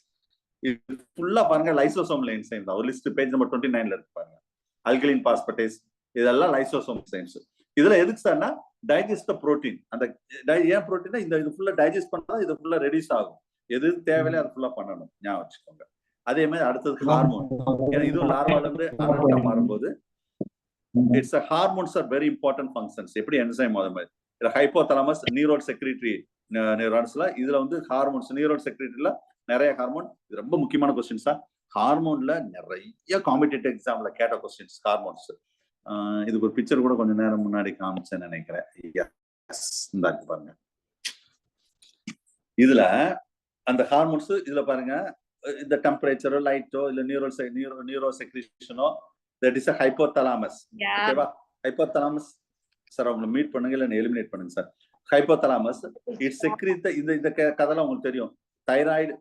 இது ஃபுல்லா பாருங்க லைசோசோமல் என்சைம் தான். ஒரு லிஸ்ட் பேஜ் நம்பர் 29ல இருக்கு பாருங்க. அல்கலின் பாஸ்பேட்டேஸ், இதெல்லாம் லைசோசோமல் என்சைம்ஸ். இதுல எதுக்கு சார்னா டைஜஸ்ட் புரோட்டீன். அந்த ஏன் புரோட்டீனா இது ஃபுல்லா டைஜஸ்ட் பண்ணா இது ஃபுல்லா ரெடியூஸ் ஆகும். எது தேவையில்லை அது ஃபுல்லா பண்ணணும், ஞாபகம் வச்சுக்கோங்க. அதே மாதிரி அடுத்தது ஹார்மோன். ஏன்னா இதுவும் லார்வால இருந்து அடல்ட்டா மாறும்போது it's hormones are very important functions. எப்படி என்சைம் அது மாதிரி இதுல ஹைப்போதலாமஸ், நியூரோல் செக்ரட்டரி நியூரான்ஸ்ல இதுல வந்து ஹார்மோன்ஸ், நியூரோல் செக்ரட்டரியில நிறைய ஹார்மோன். இது ரொம்ப முக்கியமான கொஸ்டின்ஸ் தான். ஹார்மோன்ல நிறைய காம்படிட்டிவ் எக்ஸாம்ல கேட்ட கொஸ்டின்ஸ் ஹார்மோன்ஸ். இதுக்கு ஒரு பிக்சர் கூட கொஞ்சம் நேரம் முன்னாடி காமிச்சேன்னு நினைக்கிறேன். பாருங்க, இதுல அந்த ஹார்மோன்ஸ் இதுல பாருங்க, இந்த டெம்பரேச்சரோ லைட்டோ இல்ல நியூரோ செக்ரீஷனோ, தட் இஸ் ஹைப்போதலாமஸ். ஓகேவா? ஹைப்போதலாமஸ் சார் அவங்களை மீட் பண்ணுங்க இல்ல எலிமினேட் பண்ணுங்க சார். ஹைப்போதலாமஸ் இட் செக்ரீட் இந்த கதெல்லாம் உங்களுக்கு தெரியும். Thyroid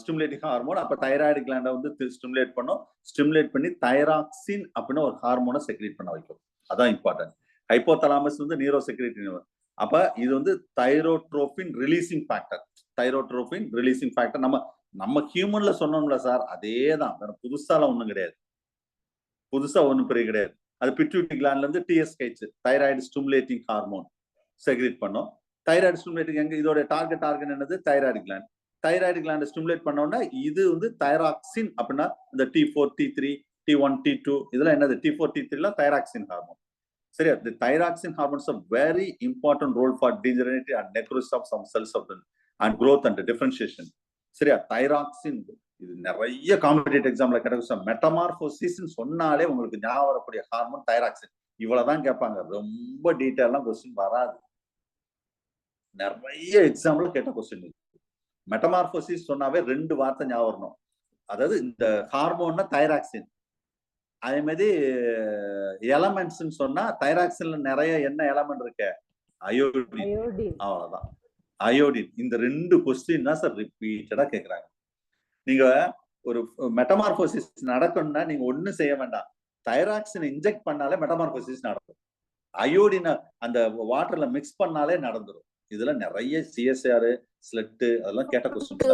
stimulating hormone. அப்ப தைராய்டு கிளாண்டை வந்து ஸ்டிமுலேட் பண்ணும். ஸ்டிமுலேட் பண்ணி தைராக்சின் அப்படின்னு ஒரு ஹார்மோனை செக்ரீட் பண்ண வைக்கும். அதான் இம்பார்ட்டன்ட். ஹைப்போதலாமஸ் வந்து நியூரோ செக்ரேட்டரி நர்வ். அப்ப இது வந்து தைரோட்ரோபின் ரிலீசிங் ஃபேக்டர். தைரோட்ரோபின் ரிலீசிங் ஃபேக்டர் நம்ம ஹியூமன்ல சொன்னோம்ல சார், அதே தான், புதுசாலாம் ஒண்ணும் கிடையாது, புதுசா ஒண்ணும் பெரிய கிடையாது. அது பிட்யூட்டரி கிளாண்ட்ல இருந்து TSH thyroid stimulating hormone secrete பண்ணும். தைராய்டு ஸ்டிமுலேட்டிங் எங்க இதோட டார்கெட் ஆர்கன் என்னது? Thyroid gland. Thyroid gland stimulate பண்ணோம்னா இது வந்து தைராக்சின் அப்படின்னா இந்த T4 T3 T1 T2 இதெல்லாம் என்னது? T4 T3 எல்லாம் தைராக்சின் ஹார்மோன். சரியா? The thyroxine hormones are very important role for degenerative and necrosis of some cells of the and growth and differentiation. சரியா? தைராக்சின் இது நிறைய காம்படிட்டிவ் எக்ஸாம்ல கிடைக்கும். மெட்டமார்போசிஸ் சொன்னாலே உங்களுக்கு ஞாபகம் வரக்கூடிய ஹார்மோன் தைராக்சின். இவ்வளவுதான் கேட்பாங்க, ரொம்ப டீட்டெயிலாம் கொஸ்டின் வராது. நிறைய எக்ஸாம்ல கேட்ட கொஸ்டின். மெட்டமார்போசிஸ் சொன்னாவே 2 வார்த்தை ஞாபகம் வரணும். அதாவது இந்த ஹார்மோன்னா தைராக்சின், அதே மாதிரி எலமெண்ட்ஸ் சொன்னா தைராக்சின்ல நிறைய என்ன எலமெண்ட் இருக்கு? அயோடின். அவ்வளவுதான், அயோடின். இந்த 2 கொஸ்டின் தான் சார் ரிப்பீட்டடா கேக்குறாங்க. நீங்க ஒரு மெட்டமார்போசிஸ் நடக்கணும்னா நீங்க ஒண்ணும் செய்ய வேண்டாம், தைராக்சின் இன்ஜெக்ட் பண்ணாலே மெட்டமார்போசிஸ் நடக்கும். அயோடினை அந்த வாட்டர்ல மிக்ஸ் பண்ணாலே நடந்துடும். இதுல நிறைய சிஎஸ்ஆர் ஸ்லெட் அதெல்லாம் கேட்ட கொஸ்டின்.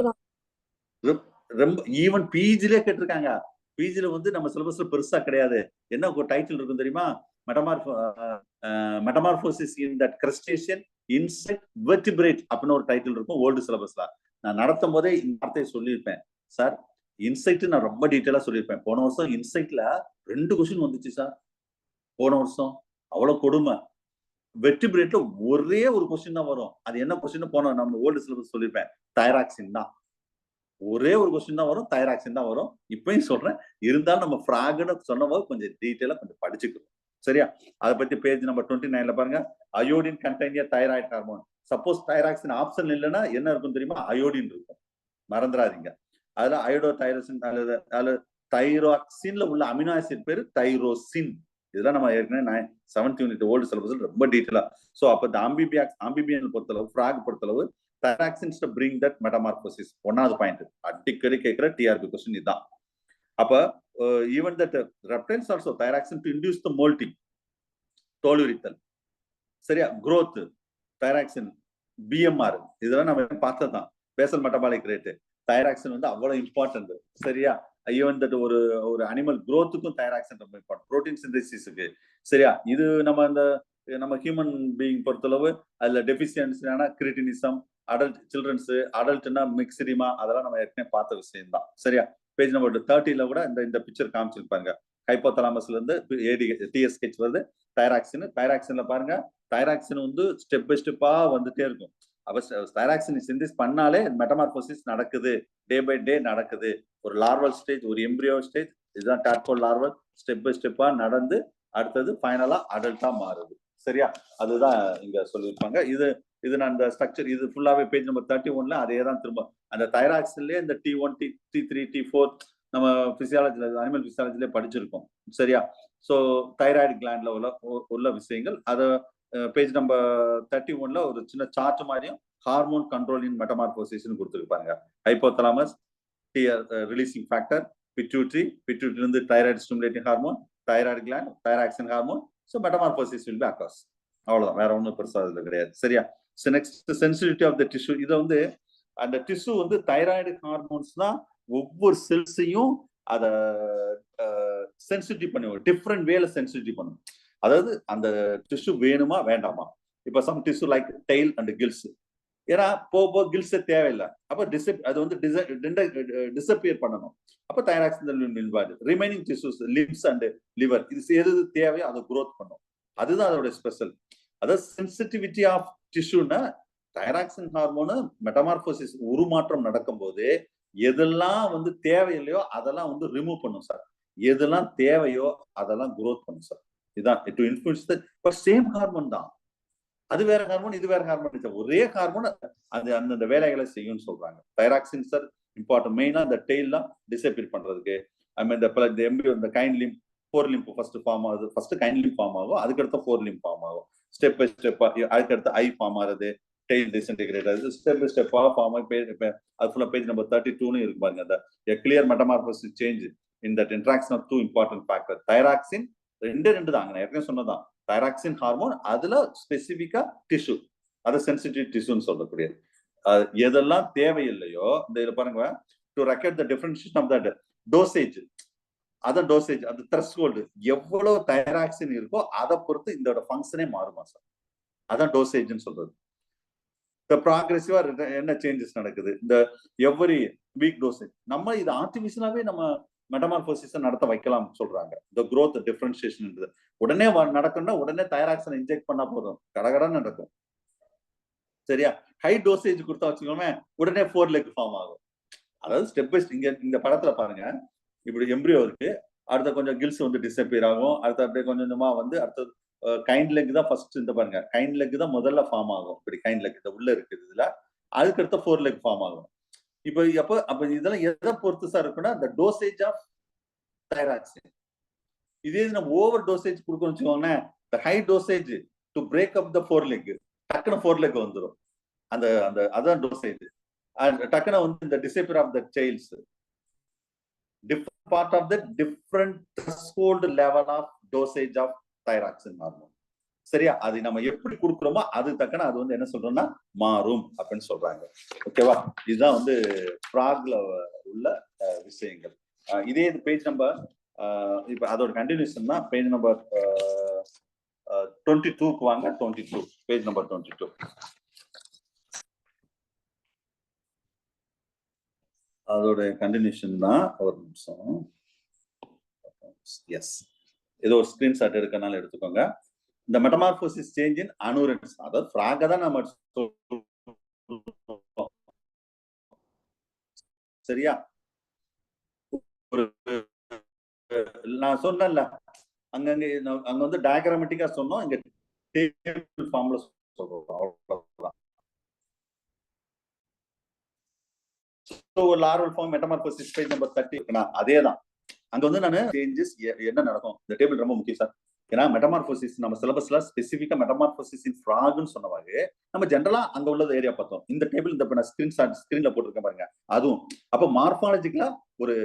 ரொம்ப ஈவன் பிஜிலே கேட்டிருக்காங்க. பிஜில வந்து நம்ம சிலபஸ்ல பெருசா கிடையாது. என்ன டைட்டில் இருக்கும் தெரியுமா? மெட்டமார்போசிஸ் இன் தட் கிரஸ்டேஷியன் இன்செக்ட் வெர்டிபிரேட் அப்படின்னு ஒரு டைட்டில் இருக்கும் ஓல்டு சிலபஸ்ல. நான் நடத்தும் போதே இந்த வார்த்தையை சொல்லியிருப்பேன் சார். இன்செக்ட் நான் ரொம்ப டீட்டெயிலா சொல்லியிருப்பேன். போன வருஷம் இன்செக்ட்ல 2 கொஸ்டின் வந்துச்சு சார். போன வருஷம் அவ்வளவு கொடுமை. வெர்டிபிரேட்ல ஒரே ஒரு கொஸ்டின் தான் வரும். அது என்ன கொஸ்டின் போன நம்ம ஓல்டு சிலபஸ் சொல்லியிருப்பேன், தைராக்சின் தான். ஒரே ஒரு கொஸ்டின் தான் வரும், தைராக்சின் தான் வரும். இப்பயும் சொல்றேன், இருந்தாலும் நம்ம ஃப்ராக்னு சொன்னபோது கொஞ்சம் டீட்டெயிலா கொஞ்சம் படிச்சுக்கணும். சரியா? அதை பத்தி பேஜ் நம்பர் 29ல பாருங்க. Iodine contain thyroid hormone. Suppose thyroxine option இல்லைன்னா என்ன இருக்கும் தெரியுமா? அயோடின் இருக்கும், மறந்துடாதீங்க. அதுல அயோடோ தைரோசின் அல்லது தைராக்சின்ல உள்ள அமினோ ஆசிட் பேரு தைரோசின். இதெல்லாம் நம்ம ஏற்கனவே 7th யூனிட் ஓல்டு சிலபஸ்ல ரொம்ப டீட்டெயிலா. சோ அப்ப இந்த ஆம்பிபியன் பொறுத்தளவு, ஃப்ராக் பொறுத்தளவு thyroxins to bring that metamorphosis. 1வது பாயிண்ட் அடிக்கடி கேட்கிற டிஆர்பி கொஸ்டின் இதுதான். அப்ப even that reptiles also thyroxin to induce the moulting, தோலுரித்தல். சரியா? growth தைராக்சின், பிஎம்ஆர் இதெல்லாம் நம்ம பார்த்ததுதான். Basal metabolic rate. தைராக்சின் வந்து அவ்வளவு இம்பார்ட்டன்ட். சரியா? ஈவன் தட் ஒரு அனிமல் growthக்கும் தைராக்சின் ரொம்ப இம்பார்ட்டன்ட், புரோட்டீன் சிந்தசிஸ்க்கு. சரியா? இது நம்ம ஹியூமன் பீயிங் பொறுத்தளவு அதுல டெபிசியன்சியான கிரிட்டினிசம், அடல்ட் சில்ட்ரன்ஸ், அடல்ட்னா மிக்ஸிடிமா, அதெல்லாம் நம்ம ஏற்கனவே பார்த்த விஷயம் தான். சரியா? பேஜ் நம்பர் 30ல கூட இந்த பிக்சர் காமிச்சிருப்பாங்க. ஹைப்போதலாமஸ்ல இருந்து டிஎஸ்ஹெச் வருது தைராக்சின்ல பாருங்க. தைராக்சின் வந்து ஸ்டெப் பை ஸ்டெப்பா வந்துட்டே இருக்கும். அப்ப தைராக்சின் சிந்திஸ் பண்ணாலே மெட்டமார்போசிஸ் நடக்குது, டே பை டே நடக்குது. ஒரு லார்வல் ஸ்டேஜ், ஒரு எம்பிரியோ ஸ்டேஜ், இதுதான் டாட்போல் லார்வல், ஸ்டெப் பை ஸ்டெப்பா நடந்து அடுத்தது ஃபைனலா அடல்ட்டா மாறுது. சரியா? அதுதான் இங்க சொல்லியிருப்பாங்க. இது நான் இந்த ஸ்ட்ரக்சர் இது ஃபுல்லாவே பேஜ் நம்பர் 31ல அதே தான் திரும்ப அந்த தைராக்சின்லயே இந்த T1 T3 T4 நம்ம பிசியாலஜில, அனிமல் பிசியாலஜிலே படிச்சிருக்கோம். சரியா? சோ தைராய்டு கிளாண்ட்ல உள்ள விஷயங்கள் அதை பேஜ் நம்பர் 31ல ஒரு சின்ன சார்ட் மாதிரியும் ஹார்மோன் கண்ட்ரோல் இன் மெட்டமார்போசிஸ் கொடுத்துருப்பாங்க. ஹைப்போதலாமஸ் ரிலீசிங் ஃபேக்டர், பிட்யூட்டரி இருந்து thyroid stimulating hormone, thyroid gland, thyroxin hormone. So metamorphosis will be across. அவ்வளவுதான், வேற ஒன்றும் பெருசா இதுல கிடையாது. சரியா? Next sensitivity of the tissue. இதை வந்து அந்த டிஷ்யூ வந்து தைராய்டு ஹார்மோன்ஸ் தான் ஒவ்வொரு செல்ஸையும் அதை சென்சிட்டிவ் பண்ணுவோம், டிஃப்ரெண்ட் வேல சென்சிட்டிவ் பண்ணும். அதாவது அந்த டிஷ்யூ வேணுமா வேண்டாமா. இப்ப some tissue like tail and gills, ஏன்னா போக கில்ஸே தேவையில்லை. அப்ப அது வந்து டிசப்பியர் பண்ணணும். அப்ப thyroxine remaining tissues, limbs and liver, இது எது தேவையோ அதை growth பண்ணும். அதுதான் அதோட ஸ்பெஷல். அதாவது சென்சிட்டிவிட்டி ஆஃப் டிஷ்யூன்னா தைராக்சின் ஹார்மோனு மெட்டமார்போசிஸ் உருமாற்றம் நடக்கும் போது எதெல்லாம் வந்து தேவையில்லையோ அதெல்லாம் வந்து ரிமூவ் பண்ணும் சார். எதெல்லாம் தேவையோ அதெல்லாம் growth பண்ணும் சார். இதுதான் to influence the same hormone தான். அது வேற ஹார்மோன், இது வேற ஹார்மோன், ஒரே ஹார்மோன் அது அந்தந்த வேலைகளை செய்யும்னு சொல்றாங்க. தைராக்சின் சார் இம்பார்ட்டன்ட், மெயினா இந்த டெய்லாம் டிசப்பியர் பண்றதுக்கு. ஐ மீன் இந்த எம்பியோ, இந்த hind limb, 4 limb first form ஆகுது. ஃபர்ஸ்ட் கைண்ட் லிம்ப் ஃபார்ம் ஆகும், அதுக்கடுத்து 4 லிம்ப் ஃபார்ம் ஆகும். ஸ்டெப் பை ஸ்டெப்பா அதுக்கடுத்து ஐ ஃபார்ம் ஆகுது, டெய்ல் டிஸ்இன்டிகிரேட் ஆகுது. ஸ்டெப் பை ஸ்டெப்பா ஃபார்ம் ஆகி அது ஃபுல்லா பேஜ் நம்பர் 32ன்னு இருக்கு பாருங்க. அந்த clear metamorphosis change in that interaction of 2 important factor. Thyroxin ரெண்டு தான், நான் ஏற்கனவே சொன்னதான். தைராக்சின் ஹார்மோன் அதுல ஸ்பெசிபிக்கா டிஷ்யூ, அதை சென்சிட்டிவ் டிஷ்யூன்னு சொல்லக்கூடியது. எதெல்லாம் தேவையில்லையோ இந்த இதுல பாருங்க, to record the differentiation of that dosage, அதான் டோசேஜ், அந்த த்ரெஷ்ஹோல்டு எவ்வளவு தைராக்சின் இருக்கோ அதை பொறுத்து இதோட ஃபங்க்ஷனே மாறுமா சார், அதான் டோசேஜ்னு சொல்றது. இந்த ப்ராக்ரெசிவா என்ன சேஞ்சஸ் நடக்குது, இந்த எவ்ரி வீக் டோசேஜ். நம்ம இது ஆர்டிபிஷியலாவே நம்ம மெட்டமார்போசிஸ் நடத்த வைக்கலாம் சொல்றாங்க. இந்த growth டிஃபரன்ஷியேஷன் உடனே நடக்கும்னா உடனே தைராக்சின் இன்ஜெக்ட் பண்ணா போதும், கடகடன்னு நடக்கும். சரியா? ஹை டோசேஜ் கொடுத்தா வச்சுக்கோமே உடனே 4 லெக் ஃபார்ம் ஆகும். அதாவது ஸ்டெப் பை இங்க இந்த படத்துல பாருங்க, இப்படி எம்ப்ரியோ இருக்கு, அடுத்த கொஞ்சம் கில்ஸ் வந்து டிஸப்பியர் ஆகும், அடுத்த அப்படியே கொஞ்சம் கொஞ்சமா வந்து அடுத்த கைண்ட் லெக் தான் ஃபர்ஸ்ட். இந்த பாருங்க, கைண்ட் லெக் தான் முதல்ல ஃபார்ம் ஆகும். இப்படி கைண்ட் லெக் இந்த உள்ள இருக்குது இதுல, அதுக்கு அடுத்த 4 லெக் ஃபார்ம் ஆகும். இப்போ அப்ப இதெல்லாம் எதை பொறுத்து சார் இருக்குன்னா இந்த டோசேஜ் ஆஃப் தைராக்சின். இதே நம்ம ஓவர் டோசேஜ் கொடுக்கணும்னு வச்சுக்கோங்களேன், இந்த high dosage to break up the 4 leg, டக்குனு 4 லெக் வந்துடும். அந்த அந்த அதான் டோசேஜ். டக்குனு வந்து இந்த decipher of the childs different part of the different threshold level of dosage of thyroxin hormone. சரியா? அது நம்ம எப்படி கொடுக்குறோமோ அது தக்கன அது வந்து என்ன சொல்றோம்னா மாறும் அப்படின்னு சொல்றாங்க. ஓகேவா? இதுதான் வந்து ஃப்ராக்ல உள்ள விஷயங்கள். இதே பேஜ் நம்பர் இப்ப அதோட கண்டினியூஷன் தான் பேஜ் நம்பர் 22க்கு வாங்க. 22 பேஜ் நம்பர் 22 அதோட கண்டினியூஷன் தான். ஒரு நிமிஷம். எஸ், ஏதோ ஒரு ஸ்கிரீன்ஷாட் எடுக்கனால எடுத்துக்கோங்க. இந்த மெட்டமார்போசிஸ் சேஞ்ச் இன் அனூரன்ஸ், அதாவது ஃப்ராக தான் நம்ம சரியா? ஒரு நான் சொன்னேன்ல அங்கங்க அங்க வந்து டயக்ராமேட்டிக்கா சொன்னோம், இங்க டேபிள் ஃபார்ம்ல சொல்றோம், அவ்வளவுதான். ஒரு லாரல் ஃபார்ம் மெட்டமார்போசிஸ் பேஜ் நம்பர் 30 இருக்குன்னா அதே தான். அங்க வந்து நான் சேஞ்சஸ் என்ன நடக்கும், இந்த டேபிள் ரொம்ப முக்கியம் சார். ஏன்னா மெட்டமார்போசிஸ் நம்ம சிலபஸ்ல ஸ்பெசிஃபிக்கா மெட்டமார்போசிஸ் இன் ஃப்ராக்னு சொன்னவாங்க, நம்ம ஜென்ரலா அங்க உள்ள ஏரியா பார்த்தோம். இந்த டேபிள் இந்த ஸ்கிரீன்ல போட்டிருக்கேன் பாருங்க, அதுவும். அப்ப மார்பாலஜிக்கலா ஒரு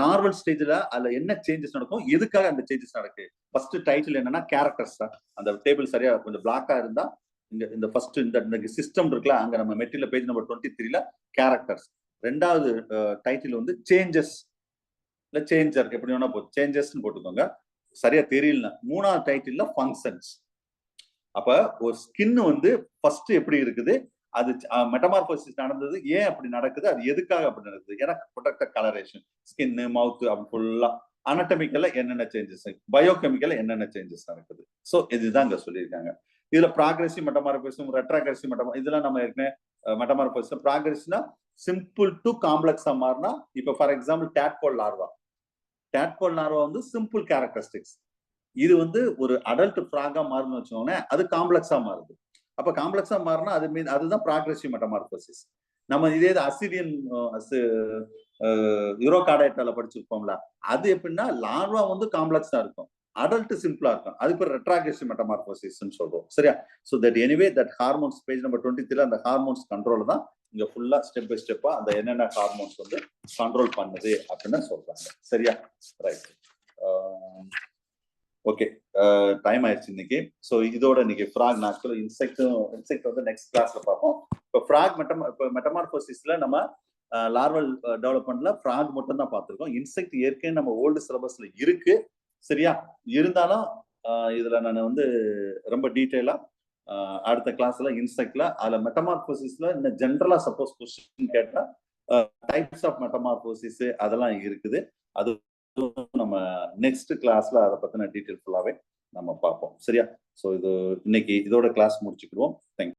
லார்வல் ஸ்டேஜ்ல அதுல என்ன சேஞ்சஸ் நடக்கும், எதுக்காக அந்த சேஞ்சஸ் நடக்கு. ஃபர்ஸ்ட் டைட்டில் என்னன்னா கேரக்டர்ஸ் தான். அந்த டேபிள் சரியா கொஞ்சம் பிளாக்கா இருந்தா இந்த ஃபர்ஸ்ட் இந்த சிஸ்டம் இருக்குல்ல, அங்க நம்ம மெட்டீரியல் பேஜ் நம்பர் 23ல கேரக்டர்ஸ். ரெண்டாவது டைட்டில் வந்து சேஞ்சஸ் இல்ல சேஞ்சர், எப்படி வேணா போதும், சேஞ்சஸ் போட்டுக்கோங்க, சரியா தெரியல. மூணாவது டைட்டில்ல ஃபங்க்ஷன்ஸ். அப்ப ஒரு ஸ்கின் வந்து ஃபர்ஸ்ட் எப்படி இருக்குது, அது மெட்டமார்போசிஸ் நடந்தது ஏன் அப்படி நடக்குது, அது எதுக்காக அப்படி நடக்குது. ஏன்னா ப்ரொடக்ட் கலரேஷன், ஸ்கின், மவுத், அப்படி ஃபுல்லா அனட்டமிக்கல்ல என்னென்ன சேஞ்சஸ், பயோகெமிக்கல்ல என்னென்ன சேஞ்சஸ் நடக்குது. ஸோ இதுதான் இங்க சொல்லியிருக்காங்க. இதுல ப்ராக்ரெசிவ் மெட்டமார்போசிஸ், ரெட்ராக்ரெசிவ் இதெல்லாம் நம்ம ஏற்கனவே மெட்டமார்போசிஸ். ப்ராக்ரெசிவ்னா சிம்பிள் டு காம்ப்ளெக்ஸா மாறினா, இப்ப ஃபார் எக்ஸாம்பிள் டேட்போல் லார்வா வந்து சிம்பிள் கேரக்டரிஸ்டிக்ஸ். இது வந்து ஒரு அடல்ட் ஃப்ராகா மாறுன்னு வச்சுக்கோங்க, அது காம்ப்ளெக்ஸா மாறுது. அப்ப காம்ப்ளெக்ஸா மாறினா அதுதான் ப்ராக்ரெசிவ் மெட்டமார்போசிஸ். நம்ம இதே அசிடியன் யூரோகார்டைட்டால படிச்சிருப்போம்ல, அது எப்படின்னா லார்வா வந்து காம்ப்ளெக்ஸா இருக்கும், அடல்ட் சிம்பிளா இருக்கும், அதுக்கு ஒரு ரெட்ராக்ரெசிவ் மெட்டமார்போசிஸ் சொல்றோம். சரியா? So that anyway that hormones page number 23ல அந்த ஹார்மோன்ஸ் கண்ட்ரோல் தான் இங்க ஃபுல்லா ஸ்டெப் பை ஸ்டெப்பா அந்த என்னென்ன ஹார்மோன்ஸ் வந்து கண்ட்ரோல் பண்ணுது அப்படின்னு சொல்றாங்க. சரியா? ரைட். ஓகே, டைம் ஆயிடுச்சு இன்னைக்கு. ஸோ இதோட இன்னைக்கு ஃப்ராக் நாட்கள் இன்செக்ட் வந்து நெக்ஸ்ட் கிளாஸ்ல பார்ப்போம். இப்போ ஃப்ராக் மெட்டமார்போசிஸ்ல நம்ம லார்வல் டெவலப்மெண்ட்ல ஃப்ராக் மட்டும் தான் பார்த்துருக்கோம். இன்செக்ட் ஏற்கனவே நம்ம ஓல்டு சிலபஸ்ல இருக்கு. சரியா? இருந்தாலும் இதுல நான் வந்து ரொம்ப டீட்டெயிலா அடுத்த கிளாஸ்ல இன்செக்ட்ல அதுல மெட்டமார்போசிஸ்ல இந்த ஜென்ரலா சப்போஸ் கொஸ்டின் கேட்டா டைப்ஸ் ஆஃப் மெட்டமார்போசிஸ் அதெல்லாம் இருக்குது. அது நம்ம நெக்ஸ்ட் கிளாஸ்ல அதை பத்தின டீட்டெயில் ஃபுல்லாவே நம்ம பார்ப்போம். சரியா? ஸோ இது இன்னைக்கு இதோட கிளாஸ் முடிச்சுக்கிடுவோம். தேங்க்யூ.